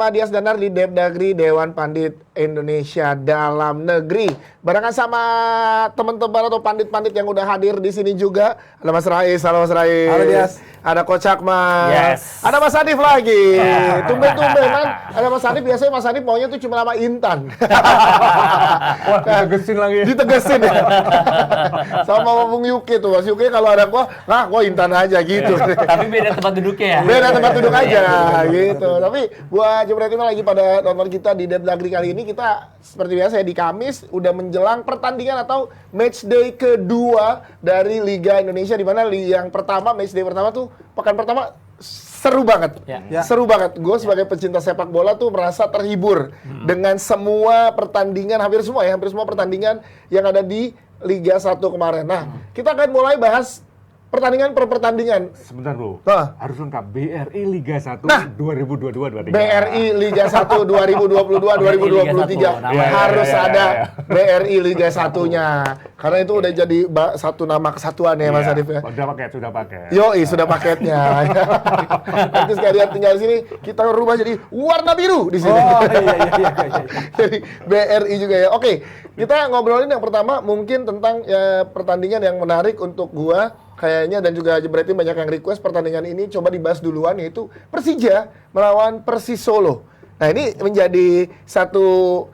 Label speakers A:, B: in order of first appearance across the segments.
A: bersama Dias Danar di Depdagri, Dewan Pandit Indonesia Dalam Negeri. Barengan sama teman-teman atau pandit-pandit yang udah hadir di sini juga. Ada Mas Rais, halo Mas Rais.
B: Halo Dias.
A: Ada Coach Akmal.
C: Yes.
A: Ada Mas Hanif lagi. Tumben-tumben kan. Ada Mas Hanif, biasanya Mas Hanif maunya tuh cuma nama Intan.
B: Wah, ditegesin lagi.
A: Ditegesin ya. Sama Bung Yuki tuh, Mas Yuki kalau ada gua Intan aja gitu.
C: Tapi beda tempat duduknya ya?
A: Beda tempat duduk aja gitu. Tapi buat Jepret Tim lagi pada nonton kita di Depdagri kali ini, kita seperti biasa ya di Kamis udah menjelang pertandingan atau match day kedua dari Liga Indonesia, di mana yang pertama, match day pertama tuh pekan pertama seru banget.
C: Ya.
A: Seru banget. Gue sebagai pecinta sepak bola tuh merasa terhibur dengan semua pertandingan, hampir semua pertandingan yang ada di Liga 1 kemarin. Nah, kita akan mulai bahas pertandingan per pertandingan.
B: Sebentar bro,
A: Nah.
B: harus lengkap. BRI Liga 1
A: Nah.
B: 2022-23.
A: BRI Liga 1 2022-2023
C: Namanya.
A: harus
B: Ya.
A: ada BRI Liga 1-nya. Karena itu udah jadi satu nama kesatuan ya Mas Adif ya.
B: Sudah pakai.
A: Yoi, sudah paketnya. Nanti sekalian tinggal di sini, kita rubah jadi warna biru di sini.
B: Oh iya.
A: Jadi BRI juga ya. Oke, kita ngobrolin yang pertama mungkin tentang pertandingan yang menarik untuk gua kayaknya, dan juga Jepret Tim banyak yang request pertandingan ini coba dibahas duluan, yaitu Persija melawan Persis Solo. Nah, ini menjadi satu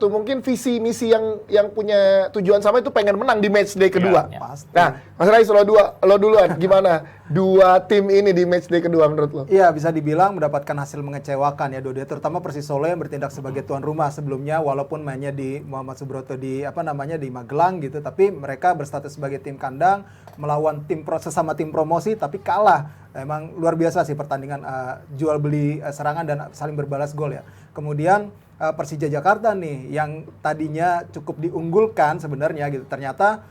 A: mungkin visi misi yang punya tujuan sama, itu pengen menang di match day kedua.
C: Ya.
B: Pasti.
A: Nah, Mas Rais, lo duluan gimana dua tim ini di match day kedua menurut lo?
D: Iya, bisa dibilang mendapatkan hasil mengecewakan ya Dode, terutama Persis Solo yang bertindak sebagai tuan rumah sebelumnya, walaupun mainnya di Muhammad Subroto di di Magelang gitu, tapi mereka berstatus sebagai tim kandang melawan sesama tim promosi tapi kalah. Emang luar biasa sih pertandingan jual beli serangan dan saling berbalas gol ya. Kemudian Persija Jakarta nih yang tadinya cukup diunggulkan sebenarnya gitu. Ternyata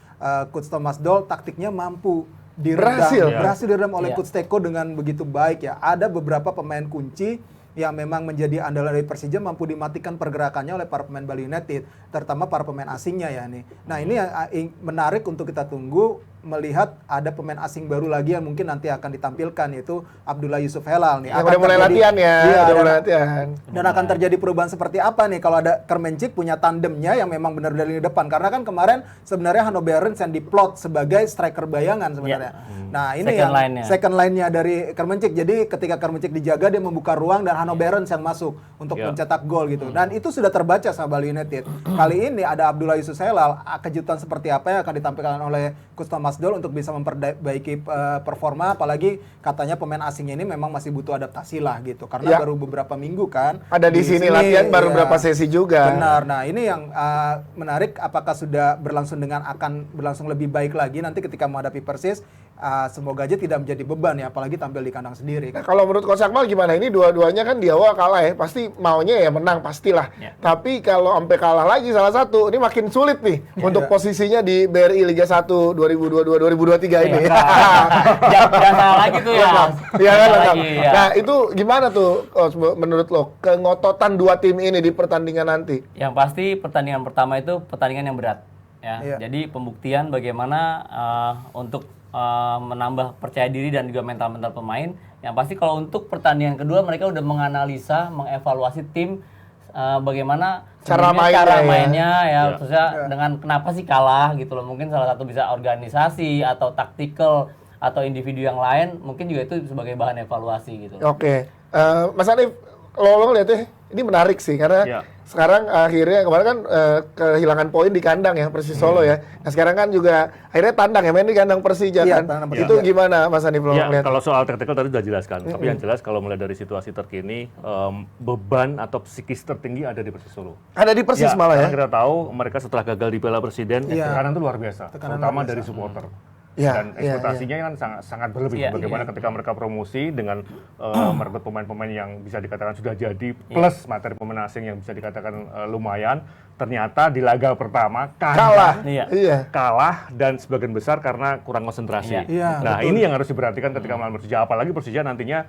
D: Coach Thomas Doll taktiknya mampu berhasil diredam oleh Coach Teko dengan begitu baik ya. Ada beberapa pemain kunci yang memang menjadi andalan dari Persija mampu dimatikan pergerakannya oleh para pemain Bali United, terutama para pemain asingnya ya nih. Nah, ini yang menarik untuk kita tunggu, melihat ada pemain asing baru lagi yang mungkin nanti akan ditampilkan, yaitu Abdullah Yusuf Helal nih.
A: Yang udah mulai latihan ya,
D: Iya,
A: udah mulai latihan.
D: Dan akan terjadi perubahan seperti apa nih kalau ada Kermencik punya tandemnya yang memang benar dari depan, karena kan kemarin sebenarnya Hanno Behrens yang diplot sebagai striker bayangan sebenarnya. Nah, ini second line-nya dari Kermencik. Jadi ketika Kermencik dijaga, dia membuka ruang dan Hanno Behrens yang masuk untuk mencetak gol gitu. Dan itu sudah terbaca sama Bali United. Kali ini ada Abdullah Yusuf Helal, kejutan seperti apa yang akan ditampilkan oleh Coach Thomas Doll untuk bisa memperbaiki performa, apalagi katanya pemain asingnya ini memang masih butuh adaptasi lah gitu, karena baru beberapa minggu kan
A: ada di sini latihan, baru berapa sesi juga.
D: Benar. Nah, ini yang menarik, apakah sudah akan berlangsung lebih baik lagi nanti ketika menghadapi Persis. Semoga aja tidak menjadi beban ya, apalagi tampil di kandang sendiri.
A: Nah, kalau menurut Coach Akmal gimana? Ini dua-duanya kan di awal kalah ya, pasti maunya ya menang pastilah. Tapi kalau sampai kalah lagi salah satu, ini makin sulit nih untuk posisinya di BRI Liga 1 2022-2023 ini.
C: Jangan salah lagi tuh ya.
A: Iya kan?
C: Ya.
A: Nah, itu gimana tuh Coach, menurut lo kengototan dua tim ini di pertandingan nanti?
C: Yang pasti pertandingan pertama itu pertandingan yang berat. Ya. Jadi pembuktian bagaimana untuk menambah percaya diri dan juga mental-mental pemain. Yang pasti kalau untuk pertandingan kedua mereka udah menganalisa, mengevaluasi tim bagaimana cara mainnya ya. Terusnya dengan kenapa sih kalah gitu loh. Mungkin salah satu bisa organisasi atau taktikal atau individu yang lain, mungkin juga itu sebagai bahan evaluasi gitu.
A: Oke. Mas Hanif, lo lihatnya ini menarik sih karena sekarang akhirnya kemarin kan kehilangan poin di kandang ya Persis Solo ya. Nah, sekarang kan juga akhirnya tandang ya, main di kandang Persija kan. Itu gimana Mas Hanif lo lihat?
E: Kalau soal taktikal tadi sudah jelaskan. Tapi yang jelas kalau melihat dari situasi terkini, beban atau psikis tertinggi ada di Persis Solo.
A: Ada di Persis malah ya.
E: Karena kita tahu mereka setelah gagal di Piala Presiden, tekanan itu luar biasa, terutama dari supporter. Dan ekspektasinya kan sangat berlebih. Bagaimana ketika mereka promosi dengan merekrut pemain-pemain yang bisa dikatakan sudah jadi, plus materi pemain asing yang bisa dikatakan lumayan, ternyata di laga pertama kalah dan sebagian besar karena kurang konsentrasi. Nah, ini yang harus diperhatikan ketika melawan Persija, apalagi Persija nantinya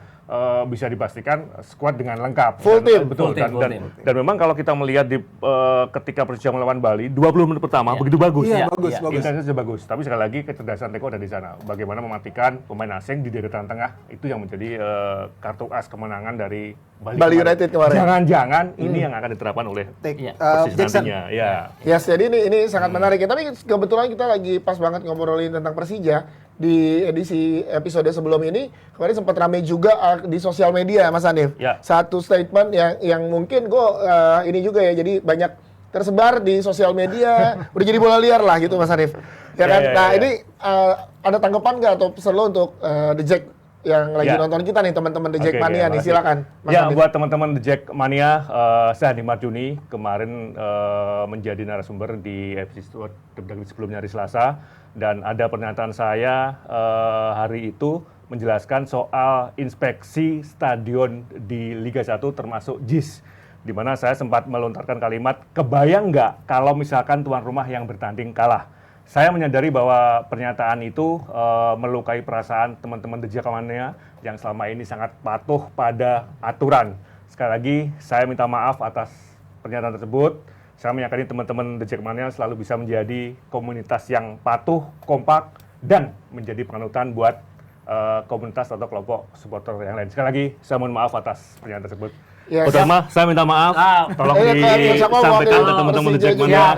E: bisa dipastikan skuad dengan lengkap.
A: Full tim.
E: Betul. Dan memang kalau kita melihat di ketika Persija melawan Bali, 20 menit pertama begitu bagus.
D: Bagus.
E: Intensitas sudah bagus. Tapi sekali lagi kecerdasan Kang Teko ada di sana. Bagaimana mematikan pemain asing di deretan tengah itu yang menjadi kartu as kemenangan dari
A: Bali United kemarin.
E: Jangan-jangan ini yang akan diterapkan oleh Persis
D: Jackson.
E: nantinya. Ya.
A: Yes, jadi ini sangat menarik ya. Tapi kebetulan kita lagi pas banget ngobrolin tentang Persija di edisi episode sebelum ini. Kemarin sempat ramai juga di sosial media, Mas Hanif.
E: Ya.
A: Satu statement yang mungkin gue ini juga ya. Jadi banyak tersebar di sosial media, udah jadi bola liar lah gitu, Mas Hanif. Ya kan? Nah, ini ada tanggapan nggak atau pesan lo untuk The Jack yang lagi nonton kita nih, teman-teman The Jack Mania nih, silakan. Mas
E: Ya,
A: Hanif.
E: buat teman-teman The Jack Mania, saya Andi Marjuni kemarin menjadi narasumber di episode sebelumnya hari Selasa, dan ada pernyataan saya hari itu menjelaskan soal inspeksi stadion di Liga 1 termasuk JIS, di mana saya sempat melontarkan kalimat, kebayang nggak kalau misalkan tuan rumah yang bertanding kalah. Saya menyadari bahwa pernyataan itu melukai perasaan teman-teman The Jack Mania yang selama ini sangat patuh pada aturan. Sekali lagi, saya minta maaf atas pernyataan tersebut. Saya meyakini teman-teman The Jack Mania selalu bisa menjadi komunitas yang patuh, kompak, dan menjadi panutan buat komunitas atau kelompok supporter yang lain. Sekali lagi, saya mohon maaf atas pernyataan tersebut.
A: Ya,
E: Utama, saya minta maaf. Tolong disampaikan ke teman-teman The Jack Mania.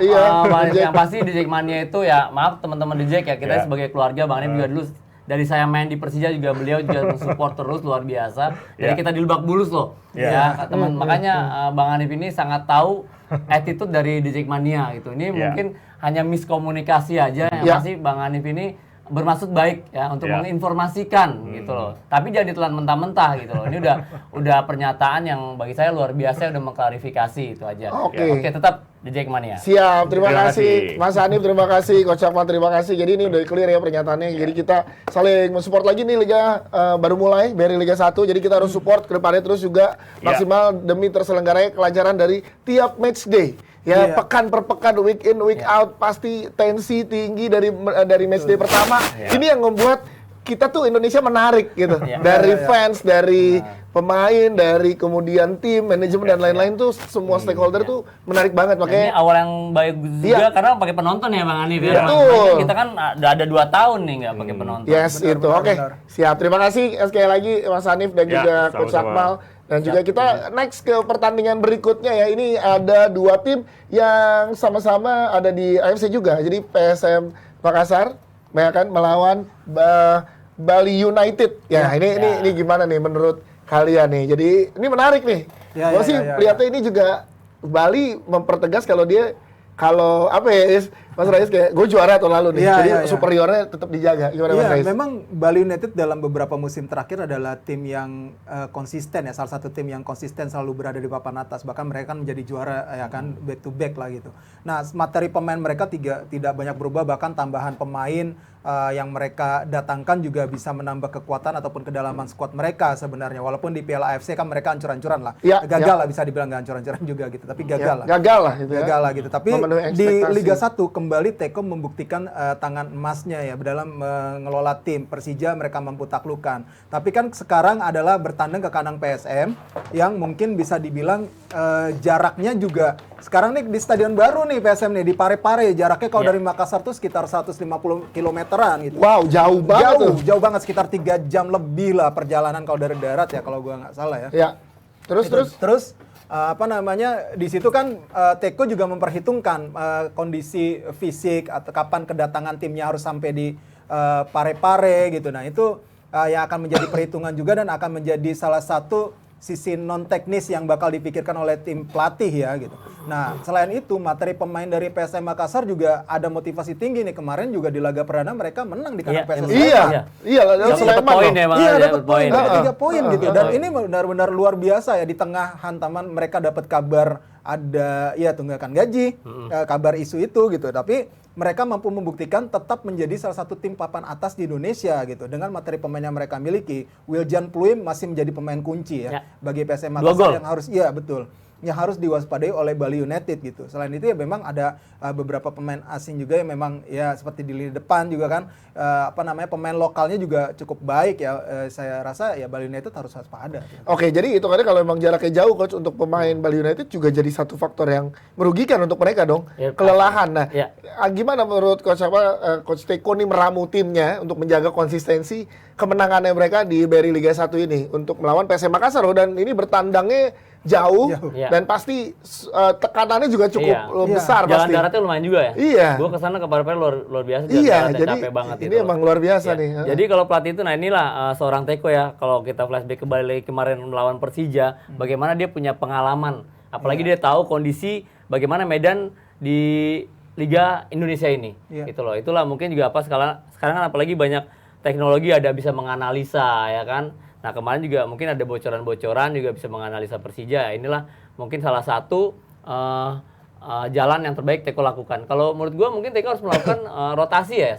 C: Yang pasti The Jack Mania itu ya, maaf teman-teman The Jack ya, kita sebagai keluarga, Bang Hanif juga dulu dari saya main di Persija juga beliau juga mensupport terus luar biasa. Jadi kita di Lebak Bulus loh. Ya, teman makanya Bang Hanif ini sangat tahu attitude dari The Jack Mania gitu. Ini mungkin hanya miskomunikasi aja yang pasti Bang Hanif ini bermaksud baik ya untuk menginformasikan gitu loh. Tapi jangan ditelan mentah-mentah gitu loh. Ini udah pernyataan yang bagi saya luar biasa, udah mengklarifikasi itu aja. Oke, tetap The Jack Mania.
A: Siap, terima kasih Mas Hanif, terima kasih Coach Akmal, terima kasih. Jadi ini udah clear ya pernyataannya. Jadi kita saling mensupport lagi nih Liga baru mulai BRI Liga 1. Jadi kita harus support ke depannya terus juga maksimal demi terselenggaranya kelancaran dari tiap match day. Ya, pekan per pekan, week in, week out, pasti tensi tinggi dari match day pertama. Ini yang membuat kita tuh Indonesia menarik gitu. Dari fans, dari pemain, dari kemudian tim, manajemen dan lain-lain tuh semua stakeholder tuh menarik banget. Makanya
C: ini awal yang baik juga karena pakai penonton ya Bang Hanif ya.
A: Betul.
C: Kita kan ada 2 tahun nih nggak pakai penonton.
A: Yes, itu. Oke. Siap. Terima kasih sekali lagi Mas Hanif dan juga Coach Akmal. Dan juga kita next ke pertandingan berikutnya ya. Ini ada 2 tim yang sama-sama ada di AFC juga. Jadi PSM Makassar akan melawan Bali United. Ya, ini gimana nih menurut kalian nih? Jadi ini menarik nih. Gue sih lihatnya ini juga Bali mempertegas kalau apa ya, Mas Rais kayak gue juara tahun lalu nih, jadi superiornya tetap dijaga. Gimana Mas Rais?
D: Memang Bali United dalam beberapa musim terakhir adalah tim yang konsisten ya, salah satu tim yang konsisten selalu berada di papan atas. Bahkan mereka kan menjadi juara ya kan back to back lah gitu. Nah, materi pemain mereka tidak banyak berubah, bahkan tambahan pemain yang mereka datangkan juga bisa menambah kekuatan ataupun kedalaman skuad mereka sebenarnya. Walaupun di Piala AFC kan mereka hancur-hancuran lah. Gagal lah, bisa dibilang nggak hancur-hancuran juga gitu, tapi gagal lah.
A: Gagal lah gitu ya.
D: Gagal lah gitu. Tapi di Liga 1 kembali Teko membuktikan tangan emasnya ya dalam mengelola tim. Persija mereka mampu taklukkan. Tapi kan sekarang adalah bertanding ke kandang PSM yang mungkin bisa dibilang jaraknya juga sekarang nih di stadion baru nih PSM nih di Parepare, jaraknya kalau dari Makassar tuh sekitar 150 kilometeran gitu.
A: Wow, jauh banget
D: Jauh banget, sekitar 3 jam lebih lah perjalanan kalau dari darat ya kalau gua nggak salah ya.
A: Ya. Terus
D: apa namanya di situ kan Teko juga memperhitungkan kondisi fisik atau kapan kedatangan timnya harus sampai di Parepare gitu. Nah, itu yang akan menjadi perhitungan juga dan akan menjadi salah satu sisi non teknis yang bakal dipikirkan oleh tim pelatih ya gitu. Nah, selain itu materi pemain dari PSM Makassar juga ada motivasi tinggi nih. Kemarin juga di laga perdana mereka menang di kandang PSM Sleman.
C: Dapat poin ya Bang.
D: Dapat poin, 3 poin gitu. Dan ini benar-benar luar biasa ya, di tengah hantaman mereka dapat kabar ada tunggakan gaji, kabar isu itu gitu. Tapi mereka mampu membuktikan tetap menjadi salah satu tim papan atas di Indonesia gitu. Dengan materi pemain yang mereka miliki, Wiljan Pluim masih menjadi pemain kunci ya bagi PSM Makassar yang harus betul. yang harus diwaspadai oleh Bali United gitu. Selain itu ya memang ada beberapa pemain asing juga yang memang ya seperti di lini depan juga kan pemain lokalnya juga cukup baik ya. Saya rasa ya Bali United harus waspada.
A: Oke, jadi itu kan kalau memang jaraknya jauh coach untuk pemain Bali United juga jadi satu faktor yang merugikan untuk mereka dong.
C: Ya,
A: kelelahan. Nah,
C: ya.
A: Gimana menurut coach Teko nih meramu timnya untuk menjaga konsistensi kemenangannya mereka di BRI Liga 1 ini untuk melawan PSM Makassar dan ini bertandangnya jauh.
C: Ya.
A: Dan pasti tekanannya juga cukup besar.
C: Jalan
A: pasti.
C: daratnya lumayan juga ya.
A: Iya.
C: Gue kesana ke Parepare luar biasa.
A: Iya, jadi
C: capek banget
A: ini emang luar biasa nih.
C: Jadi kalau pelatih itu, nah inilah seorang Teko ya. Kalau kita flashback kembali lagi kemarin melawan Persija, bagaimana dia punya pengalaman. Apalagi dia tahu kondisi bagaimana medan di Liga Indonesia ini. Gitu loh. Itulah mungkin juga sekarang kan apalagi banyak teknologi ada bisa menganalisa ya kan. Nah kemarin juga mungkin ada bocoran-bocoran juga bisa menganalisa Persija. Inilah mungkin salah satu jalan yang terbaik Teko lakukan. Kalau menurut gue mungkin Teko harus melakukan rotasi ya,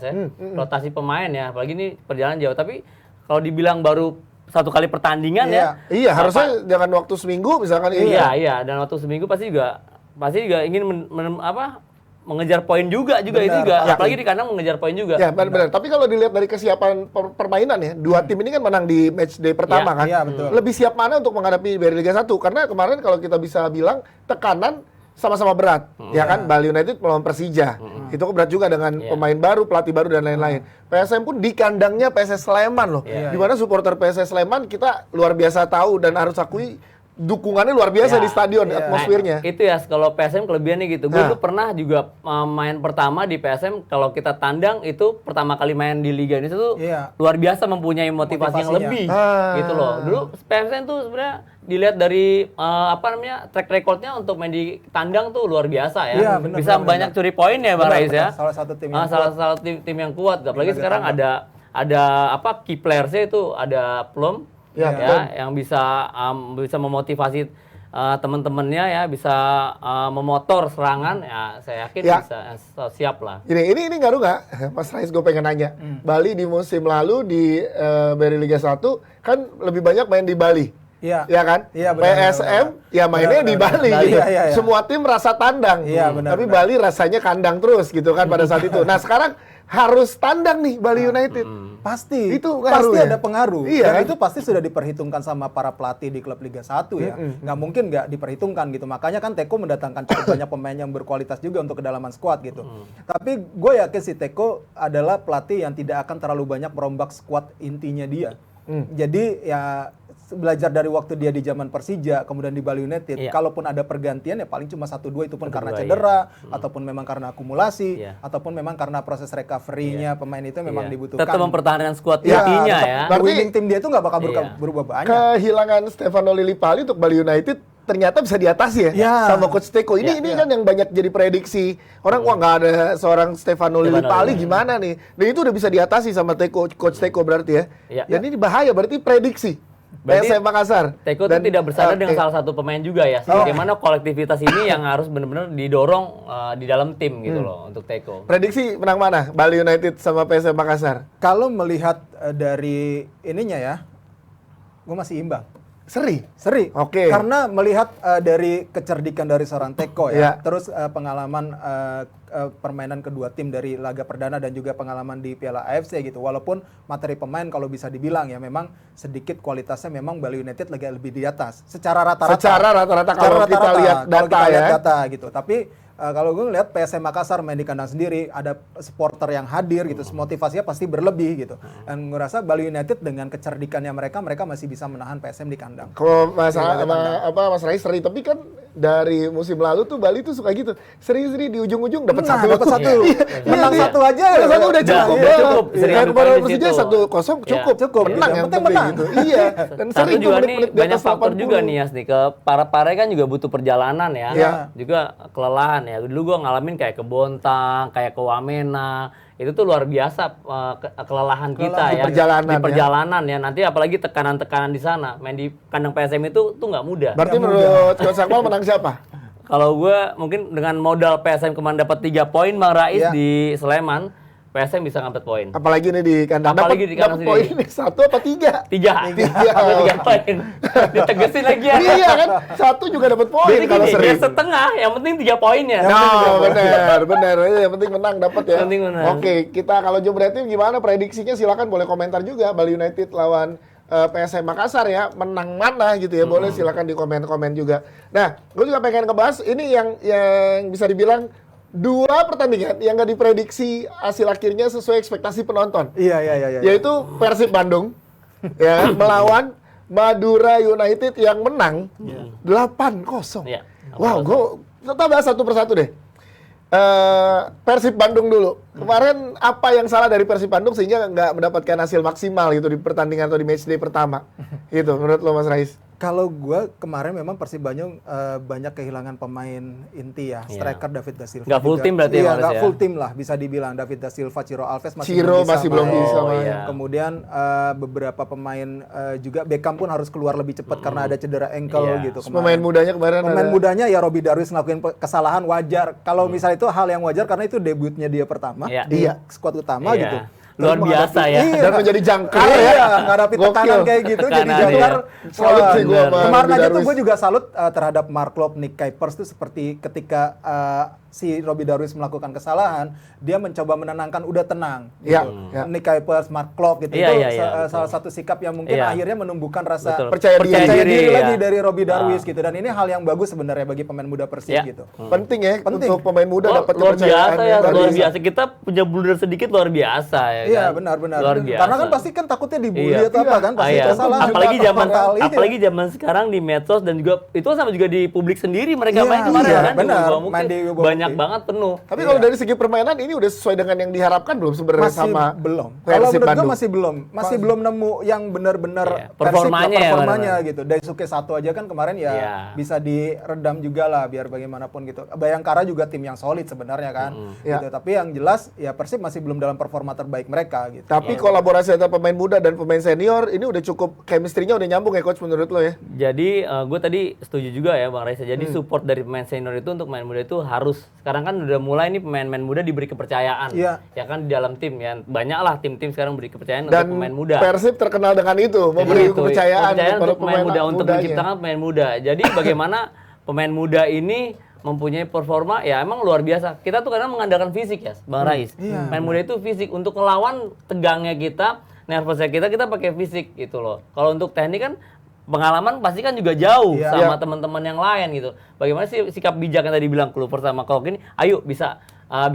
C: rotasi pemain ya. Apalagi ini perjalanan jauh. Tapi kalau dibilang baru satu kali pertandingan
A: Iya, harusnya jangan waktu seminggu misalkan.
C: Iya. Dan waktu seminggu pasti juga ingin mengejar poin juga itu juga. Apalagi di kandang mengejar poin juga.
A: Ya, benar. Tapi kalau dilihat dari kesiapan permainan ya, dua tim ini kan menang di match day pertama kan.
D: Iya, betul.
A: Lebih siap mana untuk menghadapi BRI Liga 1? Karena kemarin kalau kita bisa bilang tekanan sama-sama berat, ya kan? Bali United melawan Persija. Itu berat juga dengan pemain baru, pelatih baru dan lain-lain. PSM pun di kandangnya PSS Sleman loh. Di mana supporter PSS Sleman kita luar biasa tahu dan harus akui dukungannya luar biasa di stadion, atmosfernya.
C: Nah, itu ya kalau PSM kelebihannya gitu. Gue tuh pernah juga main pertama di PSM, kalau kita tandang itu pertama kali main di Liga ini tuh luar biasa mempunyai motivasi yang lebih gitu loh. Dulu PSM tuh sebenarnya dilihat dari track recordnya untuk main di tandang tuh luar biasa ya. Bisa banyak curi poin ya Bang Rais ya.
D: Salah satu tim
C: tim yang kuat. Apalagi sekarang ada key playersnya itu ada Plum. Yang bisa memotivasi teman-temannya ya, bisa memotor serangan ya, saya yakin bisa siap lah.
A: Ini ngaruh nggak, Mas Rais? Gue pengen nanya. Bali di musim lalu di BRI Liga 1 kan lebih banyak main di Bali. Ya kan? PSM mainnya di Bali gitu. Semua tim rasa tandang. Tapi Bali rasanya kandang terus gitu kan pada saat itu. Nah, sekarang harus tandang nih Bali United.
D: Pasti.
A: Itu
D: pasti
A: ya?
D: Ada pengaruh.
A: Iya,
D: Dan
A: kan?
D: itu pasti sudah diperhitungkan sama para pelatih di klub Liga 1 ya. Nggak mungkin nggak diperhitungkan gitu. Makanya kan Teko mendatangkan cukup banyak pemain yang berkualitas juga untuk kedalaman skuad gitu. Tapi gue yakin si Teko adalah pelatih yang tidak akan terlalu banyak merombak skuad intinya dia. Jadi ya belajar dari waktu dia di zaman Persija, kemudian di Bali United, kalaupun ada pergantian ya paling cuma 1-2 itu pun karena cedera, ataupun memang karena akumulasi, ataupun memang karena proses recovery-nya pemain itu memang dibutuhkan.
C: Tetap mempertahankan skuad intinya ya.
D: Winning tim dia itu nggak bakal berubah banyak.
A: Kehilangan Stefano Lillipali untuk Bali United ternyata bisa diatasi ya sama Coach Teko. Ini kan yang banyak jadi prediksi. Orang nggak ada seorang Stefano Lillipali gimana nih. Dan itu udah bisa diatasi sama Coach Teko berarti ya. Dan ini bahaya berarti prediksi. PSM Makassar.
C: Teko itu tidak bersandar dengan salah satu pemain juga ya. Bagaimana kolektivitas ini yang harus benar-benar didorong di dalam tim gitu loh untuk Teko.
A: Prediksi menang mana? Bali United sama PSM Makassar?
D: Kalau melihat dari ininya ya, gue masih imbang.
A: Seri.
D: Oke. Karena melihat dari kecerdikan dari seorang Teko ya, terus pengalaman permainan kedua tim dari laga perdana dan juga pengalaman di Piala AFC gitu. Walaupun materi pemain kalau bisa dibilang ya memang sedikit kualitasnya memang Bali United lebih di atas. Secara rata-rata
A: kalau kita lihat data
D: gitu. Tapi kalau gue ngeliat PSM Makassar main di kandang sendiri, ada supporter yang hadir gitu, motivasinya pasti berlebih gitu. Dan gue rasa Bali United dengan kecerdikannya mereka masih bisa menahan PSM di kandang.
A: Kalau Mas Rais seri, tapi kan dari musim lalu tuh Bali tuh suka gitu, seri di ujung-ujung dapat satu.
D: Menang satu aja.
A: Menang satu udah cukup.
C: Sering
A: kemarin Persija 1-0 cukup. Menang yang penting gitu. Iya. Dan
C: sering juga nih banyak faktor juga nih Yas nih, ke para kan juga butuh perjalanan ya. Juga kelelahan ya. Dulu gue ngalamin kayak ke Bontang, kayak ke Wamena. Itu tuh luar biasa kelelahan kita ya. Di perjalanan ya. Nanti apalagi tekanan-tekanan di sana. Main di kandang PSM itu tuh nggak mudah.
A: Berarti menurut Coach Akmal menang siapa?
C: Kalau gue mungkin dengan modal PSM kemarin dapat 3 poin Bang Rais di Sleman. PSM bisa ngangkat poin.
A: Apalagi ini di kandang.
C: Apalagi di kandang
A: dapat poin ini 1 apa 3?
C: 3.
A: Tiga.
C: Sampai 3 poin. Ditegesin lagi ya.
A: Iya kan? 1 juga dapat poin
C: Jadi
A: kalau
C: gini,
A: sering.
C: dia setengah, yang penting 3 poin ya.
A: Benar. Yang penting menang dapat ya.
C: Penting menang.
A: Oke, kita kalau Jebret Tim gimana prediksinya? Silakan boleh komentar juga. Bali United lawan PSM Makassar ya, menang mana gitu ya. Boleh silakan di komen-komen juga. Nah, gue juga pengen ngebahas ini yang bisa dibilang 2 pertandingan yang nggak diprediksi hasil akhirnya sesuai ekspektasi penonton.
D: Iya.
A: Yaitu Persib Bandung ya melawan Madura United yang menang 8-0.
C: Iya.
A: Wow, kita bahas satu persatu deh. Persib Bandung dulu. Kemarin apa yang salah dari Persib Bandung sehingga nggak mendapatkan hasil maksimal gitu di pertandingan atau di matchday pertama? Itu menurut lo Mas Rais?
D: Kalau gue kemarin memang Persib Bandung banyak kehilangan pemain inti ya, striker David Da Silva.
C: Nggak full
D: juga.
C: tim berarti
D: Iya,
C: Males
D: nggak
C: ya?
D: full tim lah bisa dibilang. David Da Silva, Ciro Alves masih
A: belum bisa
C: main.
A: main.
C: Iya.
D: Kemudian beberapa pemain juga Beckham pun harus keluar lebih cepat karena ada cedera ankle
C: Iya.
D: gitu.
A: Pemain mudanya kemarin
D: Pemain
A: ada.
D: mudanya ya Robby Darwis ngelakuin kesalahan wajar. Kalau misalnya itu hal yang wajar karena itu debutnya dia pertama
C: Iya.
D: di skuad utama
C: Iya.
D: gitu.
C: Luar
D: Terus
C: biasa
D: menghadapi-
C: ya.
D: Iya.
A: Dan menjadi jangkar
D: Iya,
A: ya.
D: ngadapi tekanan
A: Gokil.
D: kayak gitu jadi
C: Tekanan,
D: jangkar.
C: iya.
A: Salut sih gua
C: Bener.
A: sama
D: Kemarin
A: Robby
D: aja tuh
A: Darwis.
D: gue juga salut terhadap Mark Klopp, Nick Kuipers tuh seperti ketika si Robby Darwis melakukan kesalahan, dia mencoba menenangkan, udah tenang.
A: Iya,
D: Gitu.
A: iya.
D: Nick Kuipers, Mark Klopp gitu
C: Iya,
D: itu
C: iya, iya, betul.
D: salah satu sikap yang mungkin
C: Iya.
D: akhirnya menumbuhkan rasa
C: Betul.
A: Percaya diri,
D: lagi
C: ya.
D: dari Robby Darwis gitu. Dan ini hal yang bagus sebenarnya bagi pemain muda Persib
C: Iya.
D: gitu.
A: Penting ya
D: Penting.
A: untuk pemain muda
C: Oh,
A: dapat
C: luar
A: kepercayaan.
C: biasa ya,
A: yang
C: luar
A: biasa.
C: biasa. Kita punya blunder sedikit luar biasa ya
D: Iya
C: kan?
D: benar-benar.
C: Luar biasa.
D: Karena kan pasti kan takutnya dibully
C: Iya.
D: atau apa kan, pasti
C: Iya.
D: kesalahan
C: Apalagi
D: juga
C: zaman
D: mental. Iya.
C: apalagi zaman sekarang di medsos dan juga itu sama juga di publik sendiri mereka
D: Iya,
C: main kemarin
D: iya,
C: kan. di
D: benar.
C: Wibawa Mukti.
D: Main di Wibawa
C: Banyak
D: Mukti.
C: banget penuh.
A: Tapi kalau dari segi permainan ini udah sesuai dengan yang diharapkan belum sebenarnya
D: Masih
A: sama
D: belum. Kalau
A: Persib
D: menurut gue
A: Bandung?
D: masih belum nemu yang benar-benar
C: Iya,
D: Persib
C: performanya ya,
D: performanya
C: benar-benar.
D: gitu. Daisuke 1 aja kan kemarin ya
C: Iya.
D: bisa diredam juga lah biar bagaimanapun gitu. Bayangkara juga tim yang solid sebenarnya kan. Gitu. Tapi yang jelas ya Persib masih belum dalam performa terbaik mereka gitu.
A: Tapi kolaborasi antara pemain muda dan pemain senior ini udah cukup chemistry-nya udah nyambung ya coach menurut lo ya?
C: Jadi gue tadi setuju juga ya Bang Raisa. Jadi support dari pemain senior itu untuk pemain muda itu harus. Sekarang kan udah mulai nih pemain-pemain muda diberi kepercayaan.
D: Iya.
C: Ya kan di dalam tim ya. Banyak lah tim-tim sekarang beri kepercayaan
A: Dan
C: untuk pemain muda.
A: Persib terkenal dengan itu, memberi
C: Itu,
A: kepercayaan kepada
C: untuk pemain muda untuk
A: mudanya.
C: menciptakan pemain muda. Jadi bagaimana pemain muda ini mempunyai performa ya emang luar biasa. Kita tuh kadang mengandalkan fisik ya, Bang Rais. Pemain muda itu fisik untuk melawan tegangnya kita, nervousnya kita pakai fisik gitu loh. Kalau untuk teknik kan pengalaman pasti kan juga jauh
D: Iya.
C: sama teman-teman yang lain gitu. Bagaimana sih sikap bijak yang tadi bilang klub pertama kalau gini, ayo bisa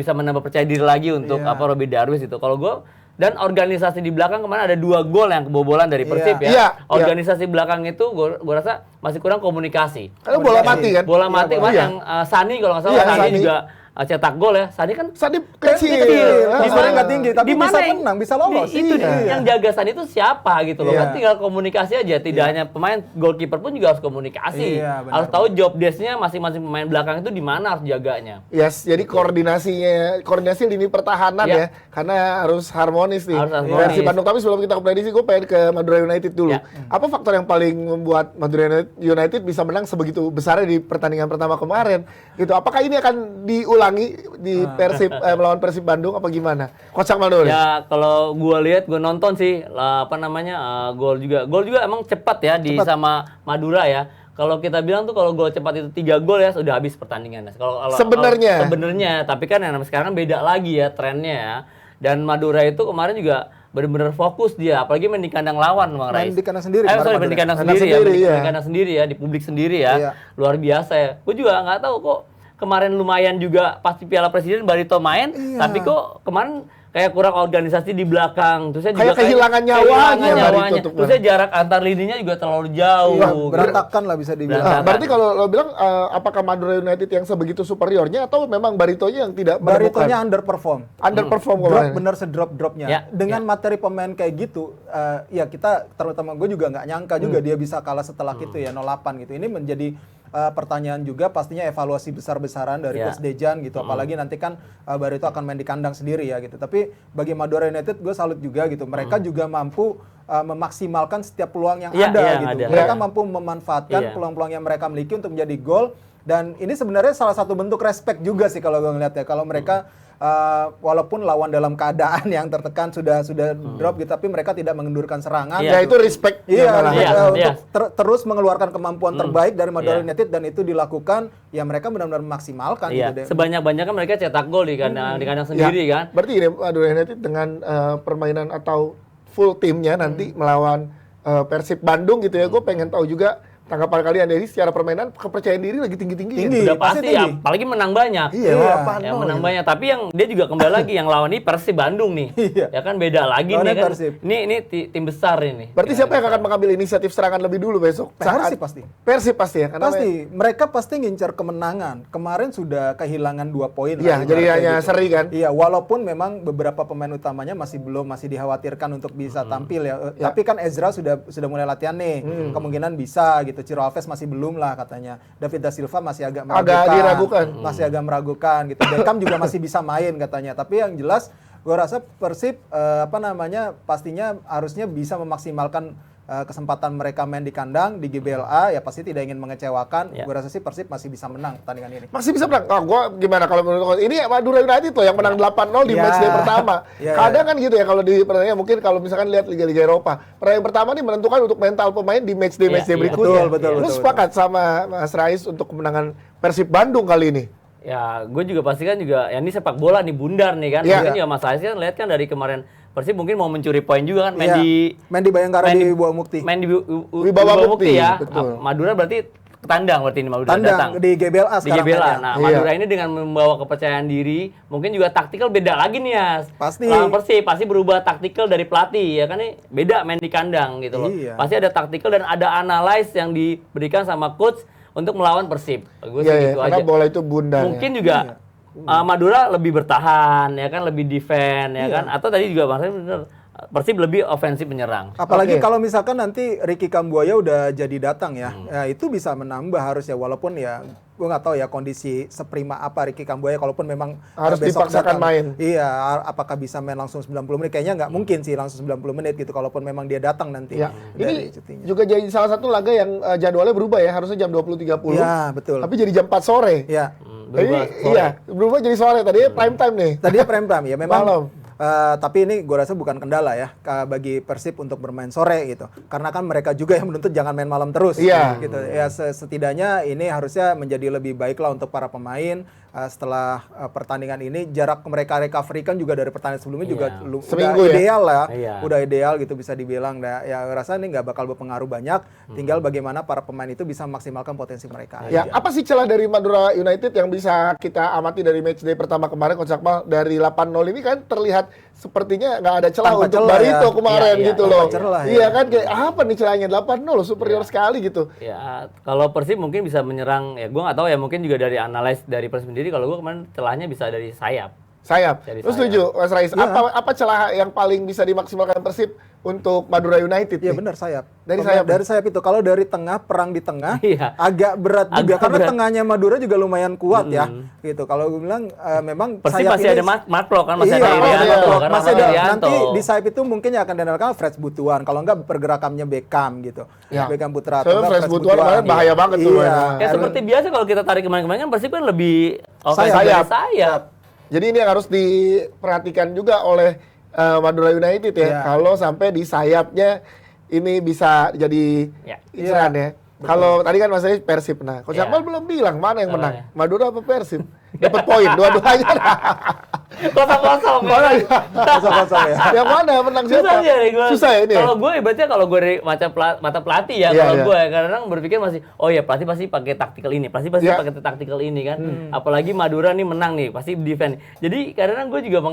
C: menambah percaya diri lagi untuk
D: Iya.
C: Robby Darwis itu. Kalau gue dan organisasi di belakang kemarin ada 2 gol yang kebobolan dari Persib ya.
A: Iya,
C: Organisasi belakang itu gue rasa masih kurang komunikasi.
A: Karena bola mati kan?
C: Bola mati kemarin
A: iya.
C: yang Sani kalau nggak salah
A: Iya,
C: Sani
A: Sani.
C: juga cetak gol ya. Sani kan
A: Sani
D: Kecil.
A: kecil.
D: Di mana nggak tinggi, tapi
C: di mana
D: bisa
C: yang-
D: menang, bisa lolos.
C: Itu
D: Iya.
C: yang jaga Sani itu siapa gitu loh.
D: Iya.
C: Kan tinggal komunikasi aja. Tidak hanya pemain, goalkeeper pun juga harus komunikasi.
D: Iya, benar.
C: Harus tahu job desk-nya masing-masing pemain belakang itu di mana harus jaganya.
A: Yes, jadi koordinasi lini pertahanan
C: Iya.
A: ya, karena harus harmonis nih.
C: Harus harmonis.
A: Persib Bandung, tapi sebelum kita ke prediksi, gue pengen ke Madura United dulu.
C: Iya.
A: Apa faktor yang paling membuat Madura United bisa menang sebegitu besarnya di pertandingan pertama kemarin? Gitu. Apakah ini akan diulangi di Persib melawan Persib Bandung apa gimana? Coach Akmal dulu.
C: Ya kalau gue lihat, gue nonton sih gol juga emang cepat ya di sama Madura ya. Kalau kita bilang tuh kalau gol cepat itu 3 gol ya sudah habis pertandingan. Sebenarnya, tapi kan yang sekarang beda lagi ya trennya ya. Dan Madura itu kemarin juga benar-benar fokus dia, apalagi main di kandang lawan Bang Rais.
D: Main di kandang sendiri.
C: Main di
D: Madura.
C: kandang
A: Kandang
C: sendiri ya,
A: sendiri,
C: main
A: iya.
C: di kandang sendiri ya, di publik sendiri ya.
D: Iya.
C: Luar biasa ya. Gue juga nggak tahu kok kemarin lumayan juga pasti Piala Presiden Barito main,
D: Iya.
C: tapi kok kemarin kayak kurang organisasi di belakang. Terusnya
A: Kayak kehilangan nyawanya Barito tuh
C: Terusnya jarak antar lininya juga terlalu jauh.
D: Iya,
C: gitu.
D: berantakan lah bisa dibilang.
C: Berantakan.
A: Berarti kalau lo bilang apakah Madura United yang sebegitu superiornya atau memang Baritonya yang tidak menemukan?
D: Baritonya underperform.
A: Underperform
D: Drop
A: kemarin.
D: bener sedrop-dropnya.
C: Ya,
D: Dengan materi pemain kayak gitu, ya kita terutama gue juga nggak nyangka juga dia bisa kalah setelah itu ya 0-8 gitu. Ini menjadi pertanyaan juga pastinya evaluasi besar-besaran dari
C: Ya.
D: Coach Dejan gitu. Apalagi nanti kan Barito akan main di kandang sendiri ya gitu. Tapi bagi Madura United gue salut juga gitu. Mereka juga mampu memaksimalkan setiap peluang yang
C: Iya,
D: ada
C: iya,
D: gitu.
C: ada.
D: Mereka
A: Iya.
D: mampu memanfaatkan
C: Iya.
D: peluang-peluang yang mereka miliki untuk menjadi gol Dan ini sebenarnya salah satu bentuk respect juga sih kalau gue ngeliatnya. Kalau mereka walaupun lawan dalam keadaan yang tertekan sudah drop gitu, tapi mereka tidak mengendurkan serangan.
A: Ya itu respect.
D: Untuk terus mengeluarkan kemampuan terbaik dari Madura United, dan itu dilakukan ya mereka benar-benar memaksimalkan gitu deh.
C: Sebanyak-banyaknya mereka cetak gol di kandang sendiri kan.
A: Berarti ini Madura United dengan permainan atau full timnya nanti melawan Persib Bandung gitu ya. Gue pengen tahu juga tanggapan kalian. Jadi secara permainan kepercayaan diri lagi tinggi-tinggi.
C: Udah pasti ya, apalagi menang banyak. Ya, menang banyak. Tapi yang dia juga kembali lagi yang lawan ini Persib Bandung nih. Ya kan beda lagi nih kan. Ini tim besar ini.
A: Berarti siapa yang akan mengambil inisiatif serangan lebih dulu besok?
D: Persib pasti.
A: Persib pasti ya.
D: Pasti. Mereka pasti ngincar kemenangan. Kemarin sudah kehilangan 2 poin.
A: Iya, jadi hanya seri kan.
D: Iya, walaupun memang beberapa pemain utamanya masih dikhawatirkan untuk bisa tampil ya. Tapi kan Ezra sudah mulai latihan nih. Kemungkinan bisa gitu. Ciro Alves masih belum lah katanya. David da Silva masih agak
A: diragukan.
D: Masih agak meragukan gitu. Beckham juga masih bisa main katanya. Tapi yang jelas gue rasa Persib pastinya harusnya bisa memaksimalkan kesempatan mereka main di kandang di GBLA, ya pasti tidak ingin mengecewakan. Gue rasa sih Persib masih bisa menang pertandingan ini.
A: Masih bisa menang? Gue gimana kalau menurut ini Madura United loh yang menang 8-0 di matchday pertama. Kadang kan gitu ya kalau di pertandingan, mungkin kalau misalkan lihat Liga-Liga Eropa, pertandingan pertama ini menentukan untuk mental pemain di matchday berikutnya. Lu sepakat sama Mas Rais untuk kemenangan Persib Bandung kali ini?
C: Ya, gue juga pastikan juga, ya ini sepak bola nih bundar nih kan. Mungkin ya Mas Rais kan lihat kan dari kemarin Persib mungkin mau mencuri poin juga kan, main di
D: Bayangkara di Buah Mukti.
C: Main di
A: Wibawa Mukti ya.
C: Betul. Madura berarti tandang berarti ini Madura datang.
D: Di GBLA sekarang.
C: Di GBLA. Nah, Madura ini dengan membawa kepercayaan diri, mungkin juga taktikal beda lagi nih ya.
D: Pasti.
C: Persib pasti berubah taktikal dari pelatih ya kan, nih beda main di kandang gitu loh. Pasti ada taktikal dan ada analyze yang diberikan sama coach untuk melawan Persib. Gue sih gitu aja.
A: Karena bola itu bundar.
C: Mungkin juga Madura lebih bertahan ya kan, lebih defend ya kan, atau tadi juga maksudnya bener Persib lebih ofensif menyerang.
D: Apalagi kalau misalkan nanti Ricky Kambuaya udah jadi datang ya, itu bisa menambah harus ya, walaupun ya gue nggak tahu ya kondisi seprima apa Ricky Kambuaya, kalaupun memang
A: harus
D: besok
A: dipaksakan main.
D: Iya, apakah bisa main langsung 90 menit? Kayaknya nggak mungkin sih langsung 90 menit gitu, kalaupun memang dia datang nanti.
A: Ya. Ini juga jadi salah satu laga yang jadwalnya berubah ya, harusnya jam 20.30.
D: Iya, betul.
A: Tapi jadi jam 4 sore.
D: Iya.
A: Berubah jadi sore. Tadinya prime time nih.
D: Tadinya prime time ya, memang.
A: Malam.
D: Tapi ini gue rasa bukan kendala ya bagi Persib untuk bermain sore gitu, karena kan mereka juga yang menuntut jangan main malam terus. Gitu ya, setidaknya ini harusnya menjadi lebih baik lah untuk para pemain. Setelah pertandingan ini, jarak mereka recovery kan juga dari pertandingan sebelumnya juga
A: seminggu
D: udah ideal lah,
C: udah
D: ideal gitu bisa dibilang. Ya rasa ini nggak bakal berpengaruh banyak, tinggal bagaimana para pemain itu bisa memaksimalkan potensi mereka.
A: Ya, apa sih celah dari Madura United yang bisa kita amati dari matchday pertama kemarin, Coach Akmal? Dari 8-0 ini kan terlihat sepertinya nggak ada celah
D: tanpa
A: untuk Barito kemarin gitu loh.
D: Iya
A: kan, kayak apa nih celahnya? 8-0 superior sekali gitu.
C: Ya, kalau Persib mungkin bisa menyerang, ya gue nggak tahu ya, mungkin juga dari analis dari Persib sendiri. Kalau gue kemarin celahnya bisa dari sayap.
A: Lu setuju, Mas Rais? Apa celah yang paling bisa dimaksimalkan Persib untuk Madura United?
D: Iya benar, sayap.
A: Dari sayap
D: itu. Kalau dari tengah, perang di tengah agak berat juga karena tengahnya Madura juga lumayan kuat ya. Gitu. Kalau gue bilang memang
C: Persib
D: sayap
C: masih
D: ini,
C: ada Marplo kan, masih ada
D: masih ada. Nanti di sayap itu mungkin yang akan diandalkan Fred Butuan. Kalau enggak pergerakannya Beckham gitu. Beckham Putra atau
A: Fred Butuan bahaya banget tuh.
C: Ya seperti biasa kalau kita tarik kemarin-kemarin kan Persib kan lebih
A: sayap. Jadi ini yang harus diperhatikan juga oleh Madura United ya. Kalau sampai di sayapnya ini bisa jadi inceran ya. Kalau tadi kan Mas Ais Persib. Nah, Coach Akmal belum bilang mana yang menang. Madura apa Persib? Dapat poin dua-duanya.
C: Kosong-kosong
D: ya.
A: Yang mana menang siapa? Susah ya ini.
C: Kalau gue ibaratnya kalau gue dari mata pelatih ya, kalau gue kadang berpikir masih pelatih pasti pakai taktikal ini, pasti pakai taktikal ini kan. Apalagi Madura nih menang nih, pasti defend. Jadi kadang gue juga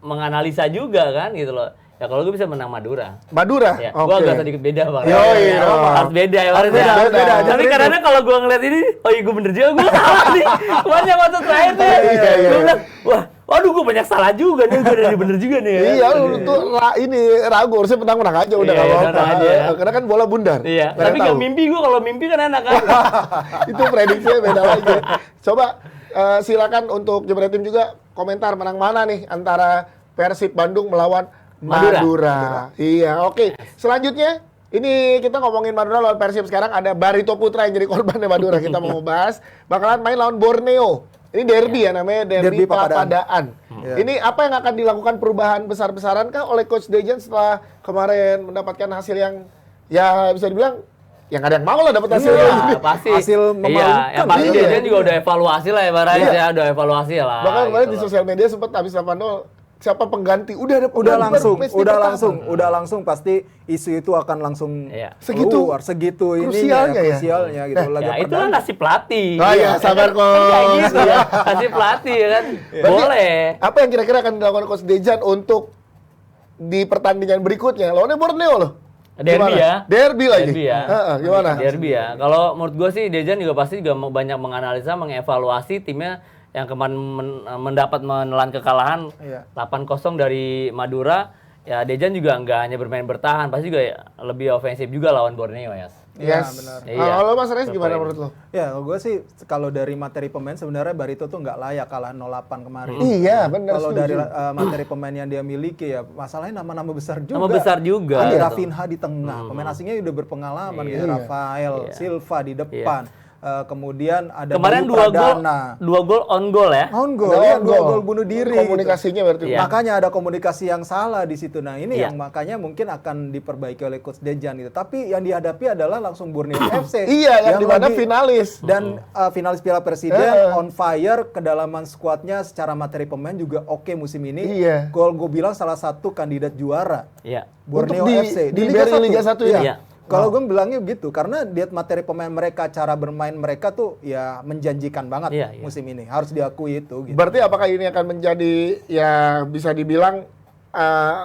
C: menganalisa juga kan gitu loh. Ya kalau gue bisa menang Madura.
A: Ya,
C: gue agak sedikit beda Bang.
A: Harus
C: beda ya. Beda. Tapi karena kalau gue ngeliat ini, gue bener juga, gue salah nih. Banyak waktu terakhir nih. Gue bilang, waduh gue banyak salah juga nih, gue udah bener juga nih.
A: Iya, lu tuh ini ragu, harusnya menang aja udah gak apa-apa. Karena kan bola bundar.
C: Iya, tapi gak mimpi gue, kalau mimpi kan enak kan.
A: Itu prediksinya beda lagi. Coba silakan untuk Jebretim juga komentar menang mana nih antara Persib Bandung melawan Madura. Iya, oke. Selanjutnya Ini kita ngomongin Madura lawan Persib, sekarang ada Barito Putra yang jadi korbannya Madura. Kita mau bahas bakalan main lawan Borneo. Ini derby ya namanya, derby Papadaan. Ini apa yang akan dilakukan perubahan besar-besaran kah oleh Coach Dejan setelah kemarin mendapatkan hasil yang ya bisa dibilang yang ada yang mau lah dapat hasilnya.
C: Iya, pasti.
D: Hasil memalukan.
C: Iya, yang pasti Dejan juga udah evaluasi lah ya Bang Rais ya, udah evaluasi lah.
A: Bahkan kemarin
C: gitu
A: di
C: loh.
A: sosial media sempat habis 8-0 siapa pengganti? Udah ada
D: Udah
A: pengganti
D: langsung pasti isu itu akan langsung
C: Iya.
D: keluar, segitu
A: Krusialnya ya?
D: krusialnya gitu.
C: Ya itulah nasib pelatih.
A: Oh iya, sabar
C: Kan kayak
A: Coach.
C: gitu ya. Nasib pelatih ya kan.
A: Berarti,
C: Boleh.
A: apa yang kira-kira akan dilakukan Coach Dejan untuk di pertandingan berikutnya? Lawannya Borneo loh.
C: Derby
A: Gimana?
C: ya.
A: Derby lagi.
C: Derby ya.
A: Gimana?
C: Derby ya. Kalau menurut gue sih Dejan juga pasti juga banyak menganalisa, mengevaluasi timnya yang kemarin mendapat menelan kekalahan
D: Iya.
C: 8-0 dari Madura. Ya Dejan juga nggak hanya bermain bertahan, pasti juga lebih ofensif juga lawan Borneo ya.
A: Yes.
D: benar.
C: Iya.
A: Kalau Mas Res gimana menurut lo?
D: Ya, kalau gue sih kalau dari materi pemain sebenarnya Barito tuh nggak layak kalah 0-8 kemarin.
A: Iya, benar.
D: Kalau dari materi pemain yang dia miliki ya masalahnya nama-nama besar juga.
C: Nama besar juga.
D: Ada
C: gitu.
D: Rafinha di tengah, pemain asingnya udah berpengalaman gitu. Rafael, Silva di depan. Kemudian ada
C: Kemarin
D: Bayu
C: dua gol on goal ya.
D: on goal, ya, dua gol bunuh diri.
A: Komunikasinya berarti.
C: Iya.
D: Makanya ada komunikasi yang salah di situ. Nah ini
C: Iya.
D: yang makanya mungkin akan diperbaiki oleh Coach Dejan gitu. Tapi yang dihadapi adalah langsung Borneo FC.
A: Iya, yang dimana
D: lagi-
A: finalis.
D: dan finalis Piala Presiden on fire, kedalaman skuadnya secara materi pemain juga oke musim ini.
A: Iya.
D: Gol gue bilang salah satu kandidat juara
C: Iya.
D: Borneo
A: Untuk
D: FC
A: di Liga 1 ya?
C: Iya.
D: Kalau gue bilangnya begitu karena lihat materi pemain mereka, cara bermain mereka tuh ya menjanjikan banget
C: Iya, iya.
D: musim ini. Harus diakui itu gitu.
A: Berarti apakah ini akan menjadi ya bisa dibilang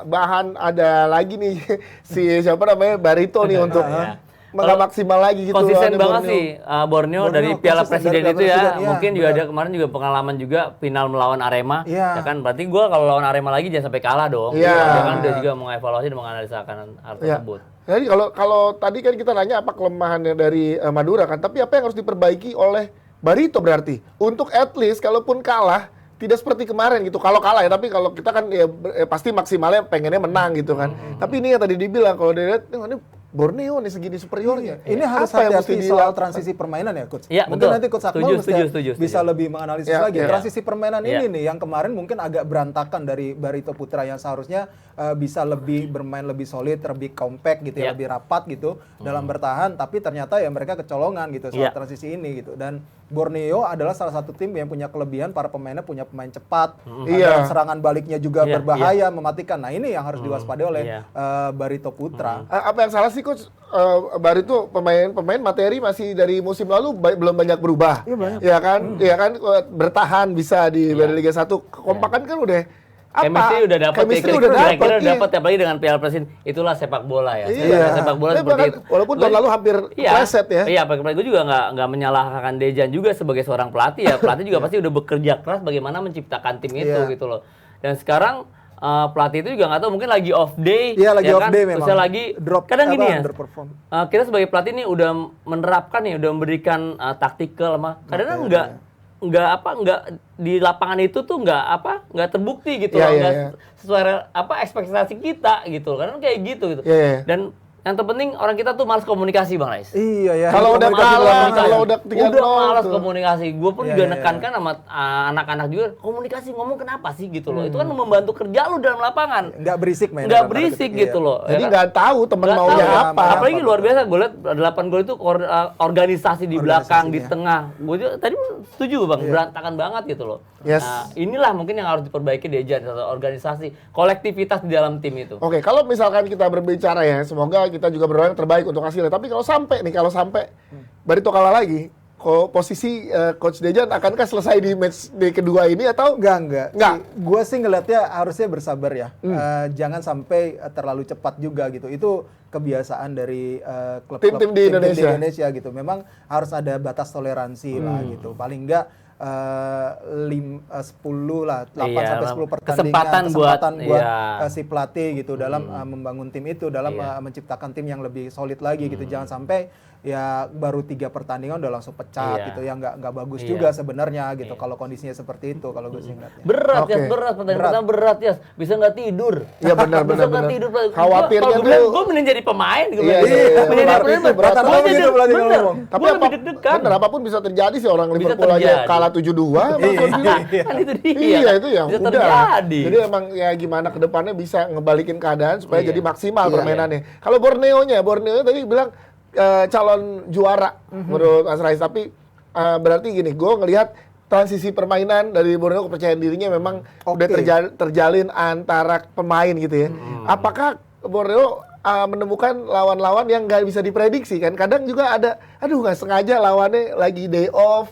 A: bahan ada lagi nih si siapa namanya Barito nih untuk
C: Iya.
A: nggak maksimal lagi gitu.
C: Konsisten
A: lawannya
C: banget
A: Borneo.
C: sih Borneo dari
D: Borneo
C: Piala
D: konsisten
C: Presiden
D: dari
C: itu
D: Piala
C: ya.
D: Presiden,
C: Mungkin
D: iya,
C: juga ada kemarin juga pengalaman juga final melawan Arema.
D: Iya.
C: Ya kan berarti gua kalau lawan Arema lagi jangan sampai kalah dong.
A: Iya.
C: Dia kan udah juga mengevaluasi dan menganalisa akan hal
A: Ya.
C: tersebut.
A: Jadi kalau tadi kan kita nanya apa kelemahannya dari Madura kan, tapi apa yang harus diperbaiki oleh Barito berarti untuk at least kalaupun kalah tidak seperti kemarin gitu. Kalau kalah ya, tapi kalau kita kan ya pasti maksimalnya pengennya menang gitu kan. Tapi ini yang tadi dibilang kalau dilihat ini Borneo nih segini superiornya.
D: Ini harus
A: Apa yang
D: hati-hati
A: mesti
D: soal
A: dilakukan?
D: transisi permainan ya, Coach.
C: Iya,
D: Mungkin
C: betul.
D: nanti Coach Akmal
C: Setuju.
D: bisa lebih menganalisis
A: Iya,
D: lagi.
A: iya.
D: Transisi permainan
C: Iya.
D: ini nih yang kemarin mungkin agak berantakan dari Barito Putra yang seharusnya bisa lebih bermain lebih solid, lebih compact gitu ya,
C: Iya.
D: lebih rapat gitu dalam bertahan. Tapi ternyata ya mereka kecolongan gitu soal
C: Iya.
D: transisi ini gitu. Dan Borneo adalah salah satu tim yang punya kelebihan para pemainnya punya pemain cepat.
A: Iya.
D: Ada serangan baliknya juga
C: Iya,
D: berbahaya, mematikan. Nah ini yang harus diwaspadai oleh
C: Iya.
D: Barito Putra.
A: Apa yang salah sih Coach? Barito pemain materi masih dari musim lalu belum banyak berubah.
D: Iya, banyak.
A: Ya kan? Ya kan bertahan bisa di Liga 1. Kekompakan kan udah apa?
C: Chemistry udah dapat
A: Chemistry
C: ya,
A: udah dapat.
C: kira-kira udah
A: iya.
C: dapat apalagi dengan Piala Presiden. Itulah sepak bola ya.
A: Iya.
C: Sepak bola
A: Tapi
C: seperti
A: bahkan
C: itu.
A: walaupun tahun lalu hampir kepleset ya.
C: Iya, gue juga nggak menyalahkan Dejan juga sebagai seorang pelatih ya. Pelatih juga pasti udah bekerja keras bagaimana menciptakan tim itu
D: Iya.
C: gitu loh. Dan sekarang pelatih itu juga nggak tahu mungkin lagi off day.
D: Iya, lagi
C: ya
D: off
C: kan?
D: day memang.
C: Terusnya lagi kadang gini ya.
D: Underperform.
C: Kita sebagai pelatih nih udah menerapkan nih, udah memberikan taktikal sama kadang nggak di lapangan itu tuh nggak terbukti gitu
A: Iya,
C: loh,
A: iya,
C: nggak
A: iya.
C: sesuai ekspektasi kita gitu loh. Kadang kayak gitu.
A: Iya, iya.
C: Dan yang terpenting orang kita tuh malas komunikasi Bang Rais.
D: Iya ya.
A: Kalau udah
C: Malas
A: kalah,
C: komunikasi.
A: kalau udah 3-0
C: udah malas
A: tuh.
C: komunikasi. Gue pun
D: Iya,
C: juga
D: iya,
C: nekankan sama anak-anak juga komunikasi ngomong kenapa sih gitu loh. Itu kan membantu kerja lu dalam lapangan.
D: nggak berisik main.
C: Nggak berisik gitu loh.
A: Jadi
C: ya kan?
A: nggak tahu temen
C: Nggak
A: maunya
C: tahu.
A: apa.
C: Apalagi luar biasa gue lihat 8 gol itu organisasi di belakang, di
D: Organisasinya.
C: tengah. Gue juga tadi setuju Bang, berantakan banget gitu loh.
A: Yes.
C: Nah, inilah mungkin yang harus diperbaiki Dejan, organisasi, kolektivitas di dalam tim itu.
A: Oke, kalau misalkan kita berbicara ya, semoga kita juga berdoa yang terbaik untuk hasilnya. Tapi kalau sampai Barito kalah lagi, posisi Coach Dejan akankah selesai di match di kedua ini atau
D: Enggak.
A: Nggak.
D: Gue sih ngelihatnya harusnya bersabar ya. Jangan sampai terlalu cepat juga gitu. Itu kebiasaan dari klub-klub
A: Tim-tim di Indonesia.
D: gitu. Memang harus ada batas toleransi lah gitu. Paling enggak 10 lah, 8
C: Iya,
D: sampai 10 pertandingan
C: kesempatan buat
D: si pelatih gitu dalam membangun tim itu, dalam menciptakan tim yang lebih solid lagi gitu. Jangan sampai ya baru 3 pertandingan udah langsung pecat gitu ya, nggak bagus juga sebenarnya gitu kalau kondisinya seperti itu kalau gue sih ngeliatnya.
C: Berat ya, pertandingan pertama berat ya, bisa nggak tidur.
A: Iya benar.
C: Bisa nggak tidur.
A: Khawatirnya tuh
C: gue mending jadi pemain gitu.
A: Iya,
C: Menjadi pemain
A: berat
C: Gua
A: begitu
C: jadi-
A: pelatih
C: bener.
A: ngomong. Tapi
C: Gua lebih deg-degan.
A: bener, apapun bisa terjadi sih, orang
C: Bisa
A: Liverpool aja
C: terjadi.
A: kalah 7-2
C: Kan itu dia.
A: Iya itu ya
C: Bisa
A: udah.
C: terjadi.
A: Jadi emang ya gimana ke depannya bisa ngebalikin keadaan supaya
C: Iya.
A: jadi maksimal permainannya. Kalau Borneo tadi bilang calon juara menurut Mas Rais, tapi berarti gini, gue ngelihat transisi permainan dari Borneo, kepercayaan dirinya memang udah terjalin antara pemain gitu ya. Apakah Borneo menemukan lawan-lawan yang nggak bisa diprediksi kan? Kadang juga ada, nggak sengaja lawannya lagi day off,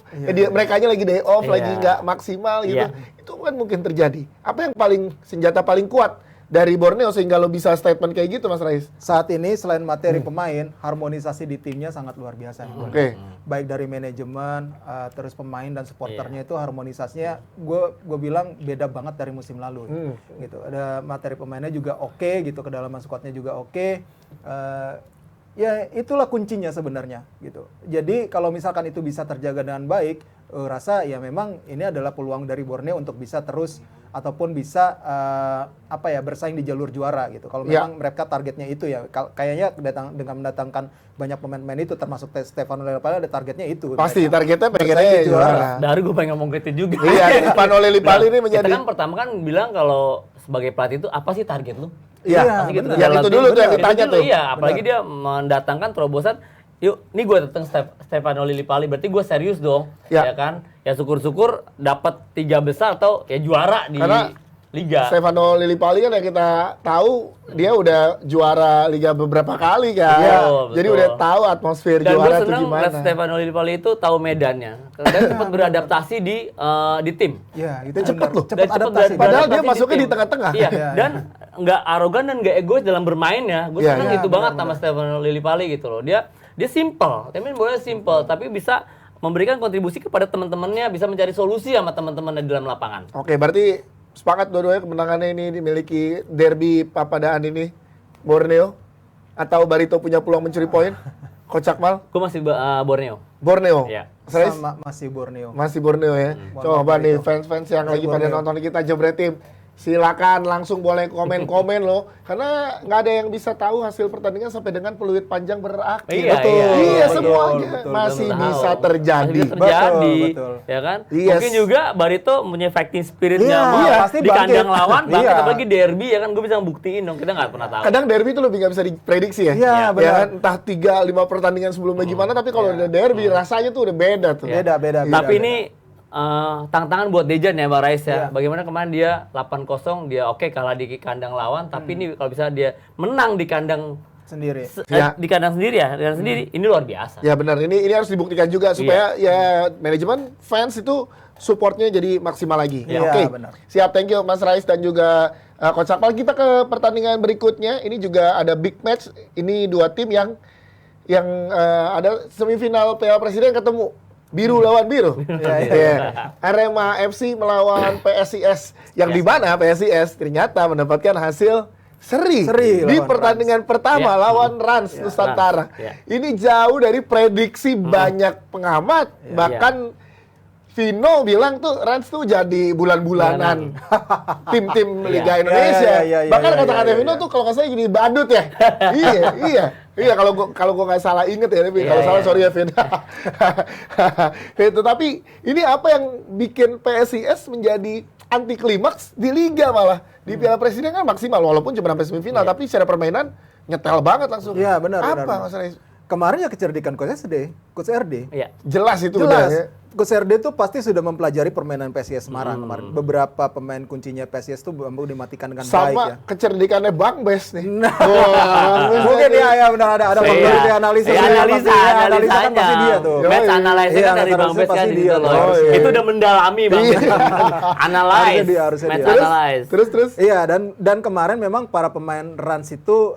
A: merekanya lagi day off, lagi nggak maksimal gitu. Itu kan mungkin terjadi. Apa yang senjata paling kuat dari Borneo sehingga lo bisa statement kayak gitu, Mas Rais?
D: Saat ini selain materi pemain, harmonisasi di timnya sangat luar biasa.
A: Oke.
D: Baik dari manajemen, terus pemain dan supporternya itu harmonisasinya, gue bilang beda banget dari musim lalu. Gitu. Ada materi pemainnya juga oke, gitu, kedalaman squadnya juga oke. Ya itulah kuncinya sebenarnya, gitu. Jadi kalau misalkan itu bisa terjaga dengan baik, rasa ya memang ini adalah peluang dari Borneo untuk bisa terus ataupun bisa bersaing di jalur juara gitu. Kalau memang mereka targetnya itu ya, kayaknya dengan mendatangkan banyak pemain-pemain itu, termasuk Stefano Lillipali, ada targetnya itu.
A: Pasti targetnya pengennya
D: Bersaing di
A: juara.
C: Dari gue pengen ngomong gitu juga.
A: Iya, Stefano Lillipali ini menjadi.
C: Kita kan pertama kan bilang kalau sebagai pelatih itu apa sih target lu?
A: Iya,
C: Pasti gitu.
A: yang itu dulu tuh yang ditanya tuh.
C: Iya, apalagi dia mendatangkan terobosan. Yuk, ini gue datang Stefano Lillipali, berarti gue serius dong, ya kan? Ya syukur-syukur dapat 3 besar atau ya juara di Liga.
A: Stefano Lillipali kan yang kita tahu dia udah juara Liga beberapa kali kan.
C: Iya,
A: jadi
C: betul.
A: udah tahu atmosfer
C: Dan gue
A: juara itu
C: senang
A: gimana.
C: lihat Stefano Lillipali itu tahu medannya dan cepat beradaptasi di tim.
D: Ya, itu
A: cepet loh.
D: Cepat
C: Dan
D: adaptasi.
A: Padahal dia
C: beradaptasi
A: masuknya
C: tim.
A: di tengah-tengah.
C: Iya, dan nggak arogan dan nggak egois dalam bermainnya. Gue
A: Iya,
C: senang
D: iya,
C: itu banget sama Stefano Lillipali gitu loh. Dia simple, main bola simple, tapi bisa memberikan kontribusi kepada teman-temannya, bisa mencari solusi sama teman-teman di dalam lapangan.
A: Oke, berarti sepakat dua-duanya kemenangannya ini dimiliki derby Papadaan ini Borneo, atau Barito punya peluang mencuri poin? Coach Akmal?
C: Gue masih Borneo.
A: Borneo.
C: Iya.
A: Serius?
D: Sama masih Borneo.
A: Masih Borneo ya. Coba nih fans-fans yang lagi pada nonton kita Jebret Tim, silakan langsung boleh komen-komen loh, karena nggak ada yang bisa tahu hasil pertandingan sampai dengan peluit panjang berakhir.
C: Iya,
A: betul.
C: iya,
A: Iya,
C: betul,
A: semuanya
D: betul,
A: masih
C: Belum
A: bisa
C: tahu.
A: terjadi.
C: Masih bisa terjadi,
D: Betul.
C: ya kan?
A: Yes.
C: Mungkin juga Barito punya fighting spiritnya
A: Iya,
C: mau
D: pasti
C: di
D: bangkit.
C: kandang lawan, bangkit
D: Iya.
C: apalagi derby ya kan, gue bisa buktiin dong, kita nggak pernah tahu.
A: Kadang derby itu lebih nggak bisa diprediksi ya.
D: Iya,
A: Ya
D: benar.
A: kan? Entah 3-5 pertandingan sebelumnya gimana, tapi kalau ada derby rasanya tuh udah beda tuh.
D: Beda.
C: Tapi ini tantangan buat Dejan ya, Bang Rais ya.
D: Iya.
C: Bagaimana kemarin dia 8-0, dia oke kalah di kandang lawan, tapi ini kalau bisa dia menang di kandang
D: Sendiri.
A: Iya.
C: di kandang sendiri ya, di kandang sendiri, ini luar biasa.
A: Ya benar, ini harus dibuktikan juga supaya ya manajemen fans itu supportnya jadi maksimal lagi.
D: Iya,
A: Oke,
D: benar.
A: siap, thank you Mas Rais dan juga Coach Akmal. Kita ke pertandingan berikutnya. Ini juga ada big match. Ini dua tim yang ada semifinal Piala Presiden ketemu. Biru lawan biru. Iya. Arema FC melawan PSIS. Yang di mana PSIS ternyata mendapatkan hasil seri di
D: lawan
A: pertandingan pertama
C: Iya.
A: lawan Rans Nusantara.
C: Rans, iya.
A: Ini jauh dari prediksi banyak pengamat. Bahkan Vino bilang tuh Rans tuh jadi bulan-bulanan tim-tim Liga
C: Iya.
A: Indonesia.
D: Iya,
A: Bahkan
D: iya,
A: kata-kata
D: iya,
A: Vino
D: iya.
A: tuh kalau nggak salah gini badut ya. Iya kalau gua nggak salah inget ya, tapi
C: Iya,
A: kalau salah
C: iya.
A: sorry ya Vino. Itu tapi ini apa yang bikin PSIS menjadi anti klimaks di liga malah. Di Piala Presiden kan maksimal walaupun cuma sampai semifinal, tapi secara permainan nyetel banget langsung.
D: Iya, benar,
A: Apa
D: benar.
A: Mas Rais?
D: Kemarin ya kecerdikan Coach RD.
C: Iya.
A: Jelas itu udah ya.
D: Coach RD tuh pasti sudah mempelajari permainan PSIS Semarang kemarin. Beberapa pemain kuncinya PSIS tuh mampu dimatikan dengan baik ya.
A: Sama kecerdikannya Bang Bes nih.
D: Nah,
A: Bang Bes
D: mungkin
A: nih.
D: ya benar ada faktor
C: Iya.
D: itu analisis.
C: Iya,
D: Analisa kan pasti dia tuh.
C: Match analysis
D: Iya,
C: kan dari Bang
D: analisa
C: Bes kan
D: pasti
C: di
D: dia
C: situ
D: tuh.
C: loh.
A: Oh, iya.
C: Itu udah mendalami Bang Bes. Analyze,
D: Harusnya
C: match
D: dia.
C: analyze.
A: Terus.
D: Iya, dan kemarin memang para pemain Rans itu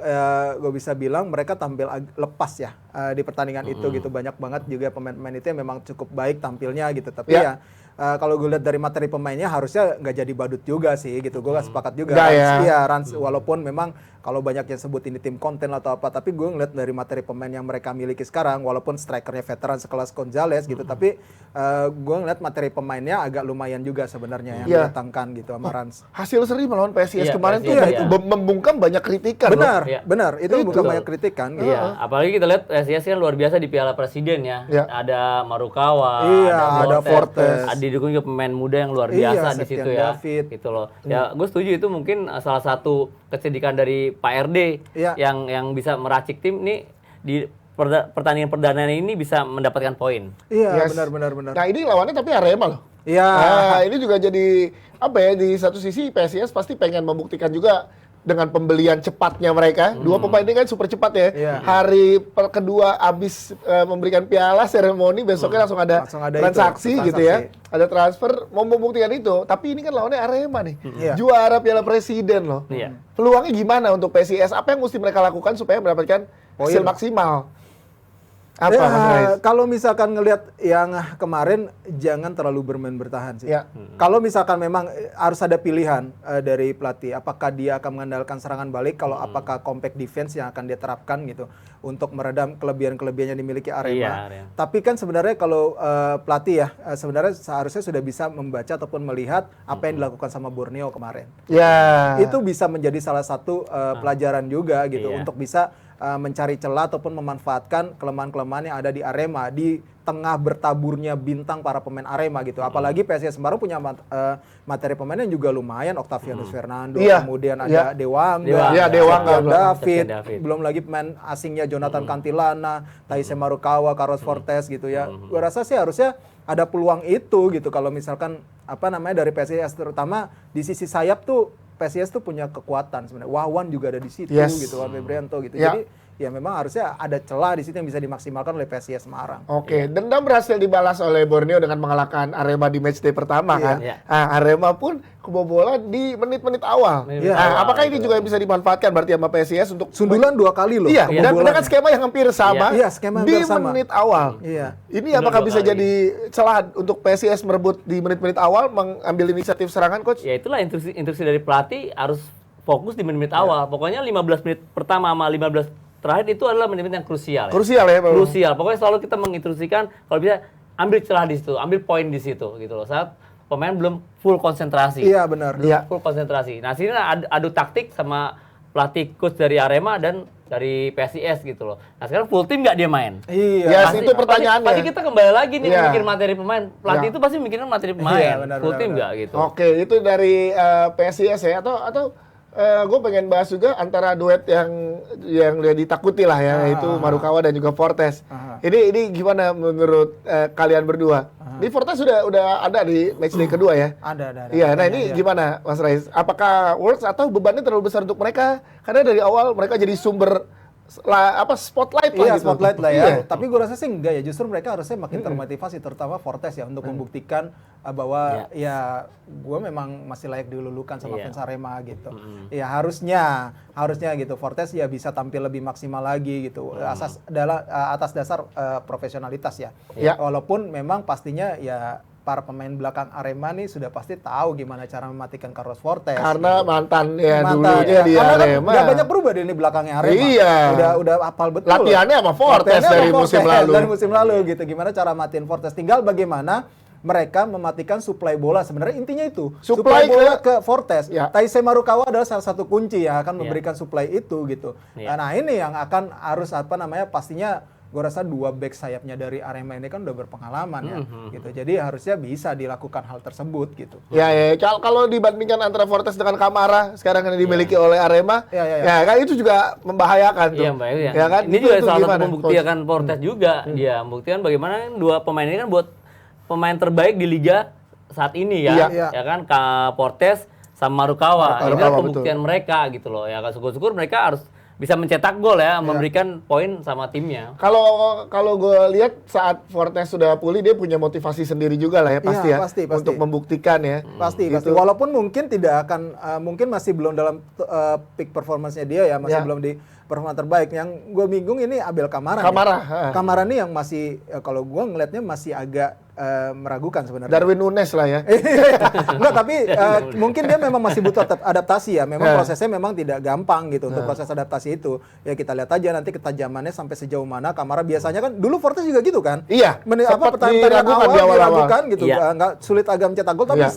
D: gue bisa bilang mereka tampil lepas ya di pertandingan itu gitu. Banyak banget juga pemain-pemain itu yang memang cukup baik tampilnya gitu. Tapi
A: Ya.
D: ya kalau gue lihat dari materi pemainnya harusnya nggak jadi badut juga sih gitu. Gue nggak sepakat juga.
A: Nggak ya.
D: Iya, walaupun memang kalau banyak yang sebut ini tim konten atau apa, tapi gue ngeliat dari materi pemain yang mereka miliki sekarang, walaupun strikernya veteran sekelas Gonzalez gitu, tapi gue ngeliat materi pemainnya agak lumayan juga sebenarnya yang didatangkan gitu sama Rans.
A: Hasil seri melawan PSIS
C: Iya,
A: kemarin tuh
C: PSIS,
A: membungkam banyak kritikan.
D: Benar,
C: Iya.
D: benar. Itu bukan banyak kritikan. Gitu.
C: Iya, apalagi kita lihat PSIS kan luar biasa di Piala Presiden ya.
A: Iya.
C: Ada Marukawa,
D: Iya, ada Fortes.
C: didukung juga pemain muda yang luar
D: Iya,
C: biasa di
D: Septian
C: situ ya.
D: David.
C: Gitu loh. Ya, gue setuju itu mungkin salah satu kecerdikan dari Pak RD
D: Iya.
C: yang bisa meracik tim ini di pertandingan perdana ini bisa mendapatkan poin.
D: Iya,
A: Yes.
D: benar.
A: Nah ini lawannya tapi Arema loh.
D: Iya.
A: Nah ini juga jadi apa ya, di satu sisi PSIS pasti pengen membuktikan juga dengan pembelian cepatnya mereka. Dua pemain ini kan super cepat ya.
D: Iya.
A: Hari kedua abis memberikan piala, seremoni, besoknya langsung ada transaksi
D: itu,
A: gitu ya. Ada transfer, mau membuktikan itu. Tapi ini kan lawannya Arema nih.
D: Iya.
A: Juara Piala Presiden loh.
C: Iya.
A: Peluangnya gimana untuk PSIS? Apa yang mesti mereka lakukan supaya mendapatkan hasil maksimal? Apa
D: Ya,
A: Mas Rais?
D: kalau misalkan ngelihat yang kemarin, jangan terlalu bermain bertahan sih.
A: Ya.
D: Kalau misalkan memang harus ada pilihan dari pelatih, apakah dia akan mengandalkan serangan balik, kalau apakah compact defense yang akan dia terapkan gitu untuk meredam kelebihan-kelebihan yang dimiliki Arema.
C: Iya, Arema.
D: Tapi kan sebenarnya kalau pelatih ya, sebenarnya seharusnya sudah bisa membaca ataupun melihat apa yang dilakukan sama Borneo kemarin.
A: Ya.
D: Itu bisa menjadi salah satu pelajaran juga gitu
C: Iya.
D: untuk bisa mencari celah ataupun memanfaatkan kelemahan-kelemahan yang ada di Arema di tengah bertaburnya bintang para pemain Arema gitu. Apalagi PSIS Semarang punya materi pemain yang juga lumayan, Octavianus Fernando,
A: Iya.
D: kemudian
A: Iya.
D: ada Dewangga,
A: Iya, Dewangga.
D: Septian David,
C: Septian David.
D: belum lagi pemain asingnya Jonathan Cantilana, Taise Marukawa, Carlos Fortes gitu ya. Gua rasa sih harusnya ada peluang itu gitu kalau misalkan dari PSIS, terutama di sisi sayap tuh PSIS tuh punya kekuatan sebenarnya. Wawan juga ada di situ
A: Yes.
D: gitu, Wan Febrianto gitu.
A: Ya.
D: Jadi ya memang harusnya ada celah di situ yang bisa dimaksimalkan oleh PSIS Semarang.
A: Oke, dendam berhasil dibalas oleh Borneo dengan mengalahkan Arema di matchday pertama kan.
C: Iya.
A: Nah, Arema pun kebobolan di menit-menit awal.
C: Menit-menit
A: Nah,
C: awal,
A: apakah ini
C: betul.
A: juga bisa dimanfaatkan berarti sama PSIS untuk
D: Sundulan 2 kali loh.
A: Iya, dan
D: kebobolan.
A: dengan skema yang hampir sama
D: Iya, skema
A: di
D: hampir sama.
A: menit awal.
D: Iya.
A: Ini
C: Benar,
A: apakah
C: 2
A: bisa
C: kali.
A: jadi celah untuk PSIS merebut di menit-menit awal mengambil inisiatif serangan, coach?
C: Ya itulah instruksi dari pelatih, harus fokus di menit-menit awal. Pokoknya 15 menit pertama sama 15 terakhir itu adalah menit-menit yang krusial.
A: Krusial ya, Bang.
C: Krusial. Pokoknya selalu kita menginstruksikan kalau bisa ambil celah di situ, ambil poin di situ gitu loh. Saat pemain belum full konsentrasi.
D: Iya, benar.
A: Iya.
C: Full konsentrasi. Nah, sini adu taktik sama pelatih coach dari Arema dan dari PSIS gitu loh. Nah, sekarang full tim nggak dia main?
D: Iya.
A: Yes, itu pertanyaannya.
C: Pasti kita kembali lagi nih
A: Iya.
C: mikir materi pemain. Pelatih
A: Iya.
C: itu pasti mikirin materi pemain.
D: Iya, benar,
C: full
D: benar,
C: tim
D: benar.
C: nggak gitu.
A: Oke, itu dari PSIS ya, atau gue pengen bahas juga antara duet yang udah ditakuti lah ya, yaitu Marukawa dan juga Fortes. Ini gimana menurut kalian berdua? Di Fortes sudah ada di matchday kedua ya?
D: Ada.
A: Iya, nah ini gimana Mas Rais? Apakah works atau bebannya terlalu besar untuk mereka? Karena dari awal mereka jadi sumber spotlight lah
D: Iya,
A: gitu.
D: spotlight lah ya.
A: Iya.
D: Tapi gue rasa sih enggak ya. Justru mereka harusnya makin termotivasi, terutama Fortes ya, untuk membuktikan bahwa ya gue memang masih layak dilulukan sama
C: Iya.
D: fans Arema gitu. Ya harusnya gitu. Fortes ya bisa tampil lebih maksimal lagi gitu. Atas dasar profesionalitas ya.
A: Iya.
D: Walaupun memang pastinya ya para pemain belakang Arema nih sudah pasti tahu gimana cara mematikan Carlos Fortes.
A: Karena mantan ya
D: Mantan,
A: dulunya
D: ya.
A: di
D: Karena kan
A: Arema.
D: nggak banyak berubah di belakangnya Arema.
A: Iya.
D: Udah hafal betul.
A: Latihannya sama Fortes
D: Latihannya
A: dari
D: sama
A: musim
D: Fortes
A: lalu.
D: Dari musim lalu gitu. Gimana cara matiin Fortes? Tinggal bagaimana mereka mematikan suplai bola. Sebenarnya intinya itu.
A: Suplai
D: Bola ke Fortes.
A: Ya.
D: Taise Marukawa adalah salah satu kunci yang akan memberikan suplai itu gitu.
C: Ya.
D: Nah, ini yang akan harus pastinya gue rasa 2 back sayapnya dari Arema ini kan udah berpengalaman ya gitu. Jadi harusnya bisa dilakukan hal tersebut gitu.
A: Ya, kalau dibandingkan antara Fortes dengan Kamara sekarang yang dimiliki oleh Arema,
D: Ya.
A: ya kan itu juga membahayakan tuh.
C: Iya, Mbak. Iya.
A: Ya kan?
C: Ini
A: Itu
C: juga salah satu
A: gimana,
C: pembuktian Fortes juga. Dia membuktikan bagaimana dua pemain ini kan buat pemain terbaik di liga saat ini ya.
A: Iya.
C: Ya kan, Fortes sama Marukawa. Ini
A: Marukawa,
C: pembuktian mereka gitu loh. Ya syukur-syukur mereka harus bisa mencetak gol ya, memberikan poin sama timnya.
A: Kalau gue lihat saat Fortes sudah pulih, dia punya motivasi sendiri juga lah ya pasti
D: Iya,
A: ya
D: pasti.
A: untuk membuktikan ya.
D: Pasti.
A: Gitu.
D: Walaupun mungkin tidak akan, mungkin masih belum dalam peak performance-nya dia ya, masih
A: Ya.
D: belum di performa terbaik. Yang gue bingung ini Abel Kamara.
A: Kamara,
D: Ya. Kamara nih yang masih, kalau gue ngelihatnya masih agak meragukan sebenarnya.
A: Darwin Nunes lah ya.
D: Enggak, tapi mungkin dia memang masih butuh adaptasi ya. Memang prosesnya memang tidak gampang gitu untuk proses adaptasi itu. Ya kita lihat aja nanti ketajamannya sampai sejauh mana. Kamara biasanya kan dulu Fortes juga gitu kan.
A: Iya.
D: Pertandingan
A: diragukan
D: awal
A: di awal-awal.
D: diragukan gitu.
C: Iya.
D: Nggak sulit agak mencetak gol, tapi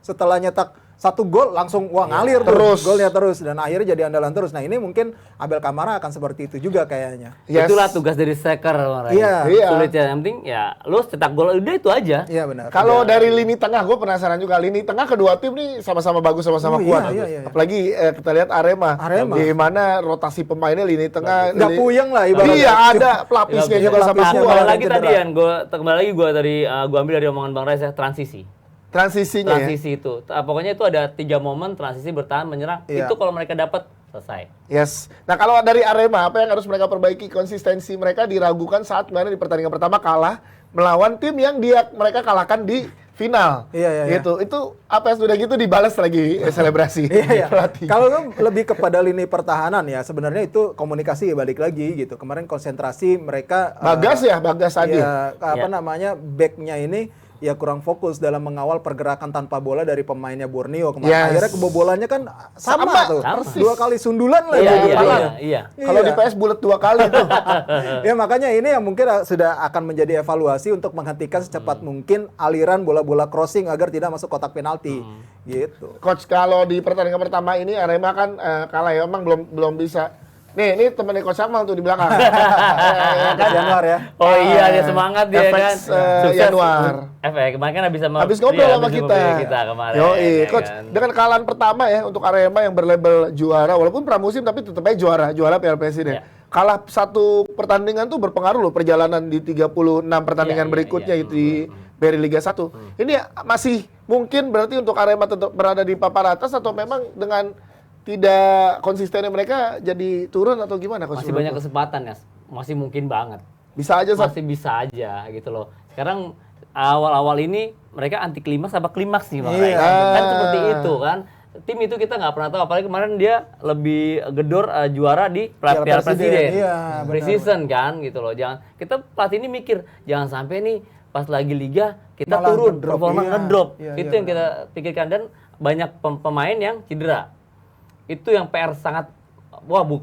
D: setelah nyetak 1 gol langsung ngalir
A: terus
D: golnya terus dan akhirnya jadi andalan terus. Nah ini mungkin Abel Kamara akan seperti itu juga kayaknya.
A: Yes.
C: Itulah tugas dari striker.
D: Iya.
C: Sulitnya yang penting ya lu cetak gol udah itu aja.
D: Iya benar.
A: Kalau dari lini tengah, gue penasaran juga. Lini tengah kedua tim nih sama-sama bagus, sama-sama kuat.
D: iya.
A: Apalagi kita lihat Arema.
D: Di
A: mana rotasi pemainnya lini tengah.
D: Nggak puyeng lah ibaratnya.
A: Iya, ada pelapisnya juga sama
D: pelapisnya.
A: kuat.
C: Kembali lagi tadi Yan, gue ambil dari omongan Bang Reza,
A: Transisinya ya.
C: transisi itu. Pokoknya itu ada 3 momen transisi bertahan menyerang.
D: Iya.
C: Itu kalau mereka dapat selesai.
A: Yes. Nah kalau dari Arema, apa yang harus mereka perbaiki? Konsistensi mereka diragukan saat kemarin di pertandingan pertama kalah melawan tim yang mereka kalahkan di final.
D: Iya.
A: Gitu. Itu apa yang sudah gitu dibalas lagi selebrasi.
D: Iya.
A: Pelatih.
D: Kalau lebih kepada lini pertahanan ya sebenarnya itu komunikasi balik lagi gitu. Kemarin konsentrasi mereka
A: Bagas tadi.
D: Ya, namanya backnya ini ya kurang fokus dalam mengawal pergerakan tanpa bola dari pemainnya Borneo kemarin.
A: Yes.
D: Akhirnya kebobolannya kan sama tuh.
A: persis.
D: 2 kali sundulan lah
C: Iya.
A: Kalau di PS bulat 2 kali tuh.
D: Ya makanya ini yang mungkin sudah akan menjadi evaluasi untuk menghentikan secepat mungkin aliran bola-bola crossing agar tidak masuk kotak penalti. Gitu.
A: Coach, kalau di pertandingan pertama ini Arema kan kalah ya, emang belum bisa. Nih, ini temennya Coach Akmal tuh di belakang.
D: Januar ya.
C: Oh iya, dia semangat dia kan.
A: Sukses Januar.
C: Kemarin kan
A: Habis ngobrol sama kita.
C: Kemarin.
A: Yoi,
C: ya
A: Coach,
C: kan?
A: dengan kekalahan pertama ya untuk Arema yang berlabel juara, walaupun pramusim tapi tetap aja juara Piala Presiden.
C: Ya.
A: Kalah satu pertandingan tuh berpengaruh loh perjalanan di 36 pertandingan berikutnya itu di Beri Liga 1. Ini masih mungkin berarti untuk Arema tetap berada di papan atas atau memang dengan tidak konsistennya mereka jadi turun atau gimana Coach?
C: Masih banyak kesempatan ya. Masih mungkin banget.
A: Bisa aja
C: Masih bisa aja gitu loh. Sekarang awal-awal ini mereka anti klimaks apa klimaks nih Bang Ray? Kan seperti itu kan. Tim itu kita nggak pernah tahu, apalagi kemarin dia lebih gedor juara di Piala Presiden.
D: Iya,
C: Pre-season kan gitu loh. Kita pelatih ini mikir jangan sampai nih pas lagi liga kita
D: malah
C: turun,
D: ngedrop,
C: performa ngedrop. Itu yang
D: benar.
C: kita pikirkan dan banyak pemain yang cedera. Itu yang PR sangat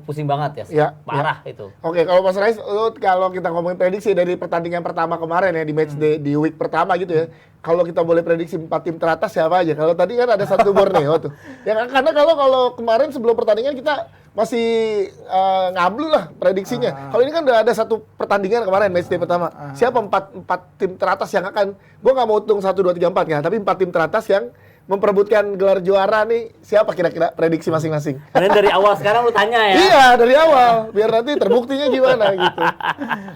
C: pusing banget ya. Parah itu.
A: Oke, kalau Mas Rais, kalau kita ngomongin prediksi dari pertandingan pertama kemarin ya di match day, di week pertama gitu ya. Kalau kita boleh prediksi 4 tim teratas siapa aja? Kalau tadi kan ada 1 Borneo tuh. Ya karena kalau kemarin sebelum pertandingan kita masih ngablu lah prediksinya. Kalau ini kan udah ada 1 pertandingan kemarin match day pertama. Siapa 4 tim teratas yang akan, gua nggak mau hitung 1 2 3 4 ya, tapi 4 tim teratas yang memperebutkan gelar juara nih, siapa kira-kira prediksi masing-masing?
C: Karena dari awal sekarang lu tanya ya.
A: Iya, dari awal. Biar nanti terbuktinya gimana gitu.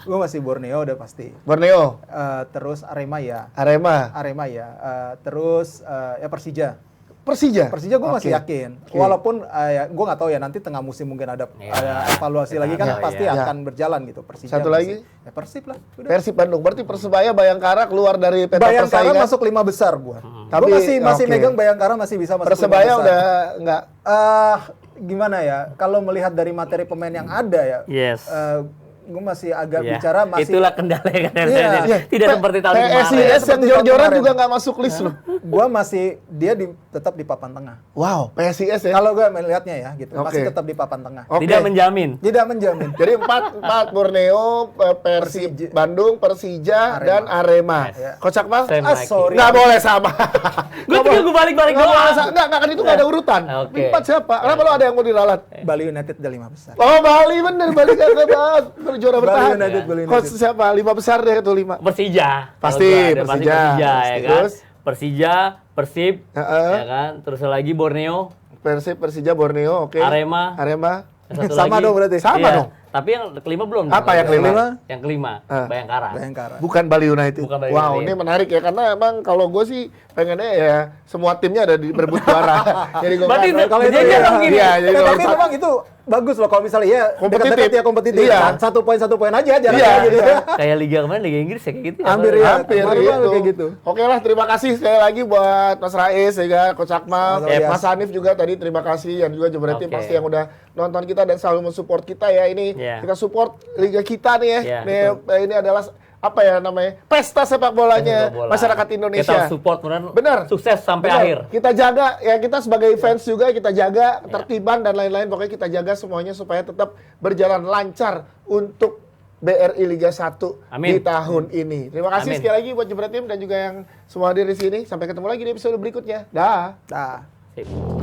D: Gue masih Borneo udah pasti.
A: Borneo.
D: Terus Arema ya.
A: Arema
D: Ya. Terus ya Persija.
A: Persija
D: gue masih yakin. Walaupun gue nggak tahu ya nanti tengah musim mungkin ada evaluasi lagi kan pasti akan berjalan gitu. Persija.
A: Satu lagi?
D: Ya Persib lah. Udah.
A: Persib Bandung. Berarti Persebaya Bayangkara keluar dari peta
D: Bayangkara
A: persaingan.
D: masuk 5 besar gua.
A: Tapi
D: masih megang Bayangkara masih bisa masuk 5 besar.
A: Persebaya udah enggak.
D: Gimana ya? Kalau melihat dari materi pemain yang ada ya.
C: Yes.
D: Gue masih agak bicara masih.
C: Itulah kendala. Tidak seperti tahun kemarin.
A: PSIS yang jor-joran juga nggak masuk list loh.
D: Gua masih tetap di papan tengah.
A: Wow, PSIS ya.
D: Kalau gue melihatnya ya gitu, masih tetap di papan tengah.
C: Tidak menjamin.
D: Tidak menjamin.
A: Jadi 4 Borneo, Persib Bandung, Persija dan Arema.
C: Yes.
A: Coach Akmal?
D: Sorry.
A: Nggak boleh sama.
C: Gue balik-balik
A: Nggak boleh
C: doang.
A: sama. Nggak, kan itu nggak ada urutan.
C: Oke.
A: 4 siapa? Kenapa lo ada yang mau diralat?
D: Bali United udah 5 besar.
A: Oh, Bali bener. Bali kan juara bertahan.
D: Bali United.
A: Coach siapa? 5 besar deh itu 5.
C: Persija.
A: Pasti,
C: Persija ya kan.
A: Terus?
C: Persija, Persib, ya kan. Terus lagi Borneo,
A: Persib, Persija, Borneo, oke.
C: Arema.
A: Yang
D: Sama dong berarti.
A: Sama dong.
C: Tapi yang kelima belum.
A: Apa yang kelima?
C: Yang kelima, Bayangkara.
A: Bukan Bali United.
C: Bukan Bali
A: Wow,
C: United.
A: ini menarik ya karena emang kalau gue sih pengennya ya semua timnya ada di berebut juara. Jadi gue
C: Berarti
A: kalau
C: itu
A: itu
C: dong gini.
A: Iya, jadi
D: Tapi memang itu bagus loh kalau misalnya ya
A: Kompetitif.
D: dekat-dekat ya kompetitif.
A: Iya.
D: Kan? 1 poin aja jaraknya
A: Iya,
D: gitu.
A: iya.
C: Kayak Liga kemarin, Liga Inggris ya kayak gitu ya.
D: Hampir
A: Hampir
D: kayak gitu.
A: Oke lah, terima kasih sekali lagi buat Mas Rais, ya, Coach Akmal, Mas Hanif juga tadi terima kasih, yang juga Jember Tim pasti yang udah nonton kita dan selalu mensupport kita ya. Ini kita support liga kita nih ya.
C: Iya,
A: Ini adalah apa ya namanya, pesta sepak bolanya
C: Bola.
A: masyarakat Indonesia.
C: Kita support benar.
A: Benar.
C: Sukses sampai
A: Benar.
C: akhir.
A: Kita jaga ya, kita sebagai fans juga kita jaga tertiban dan lain-lain, pokoknya kita jaga semuanya supaya tetap berjalan lancar untuk BRI Liga 1
C: Amin.
A: di tahun ini. Terima kasih
C: Amin.
A: sekali lagi buat Jebret Tim dan juga yang semua hadir di sini. Sampai ketemu lagi di episode berikutnya. Dah.
D: Dah.
C: Sip.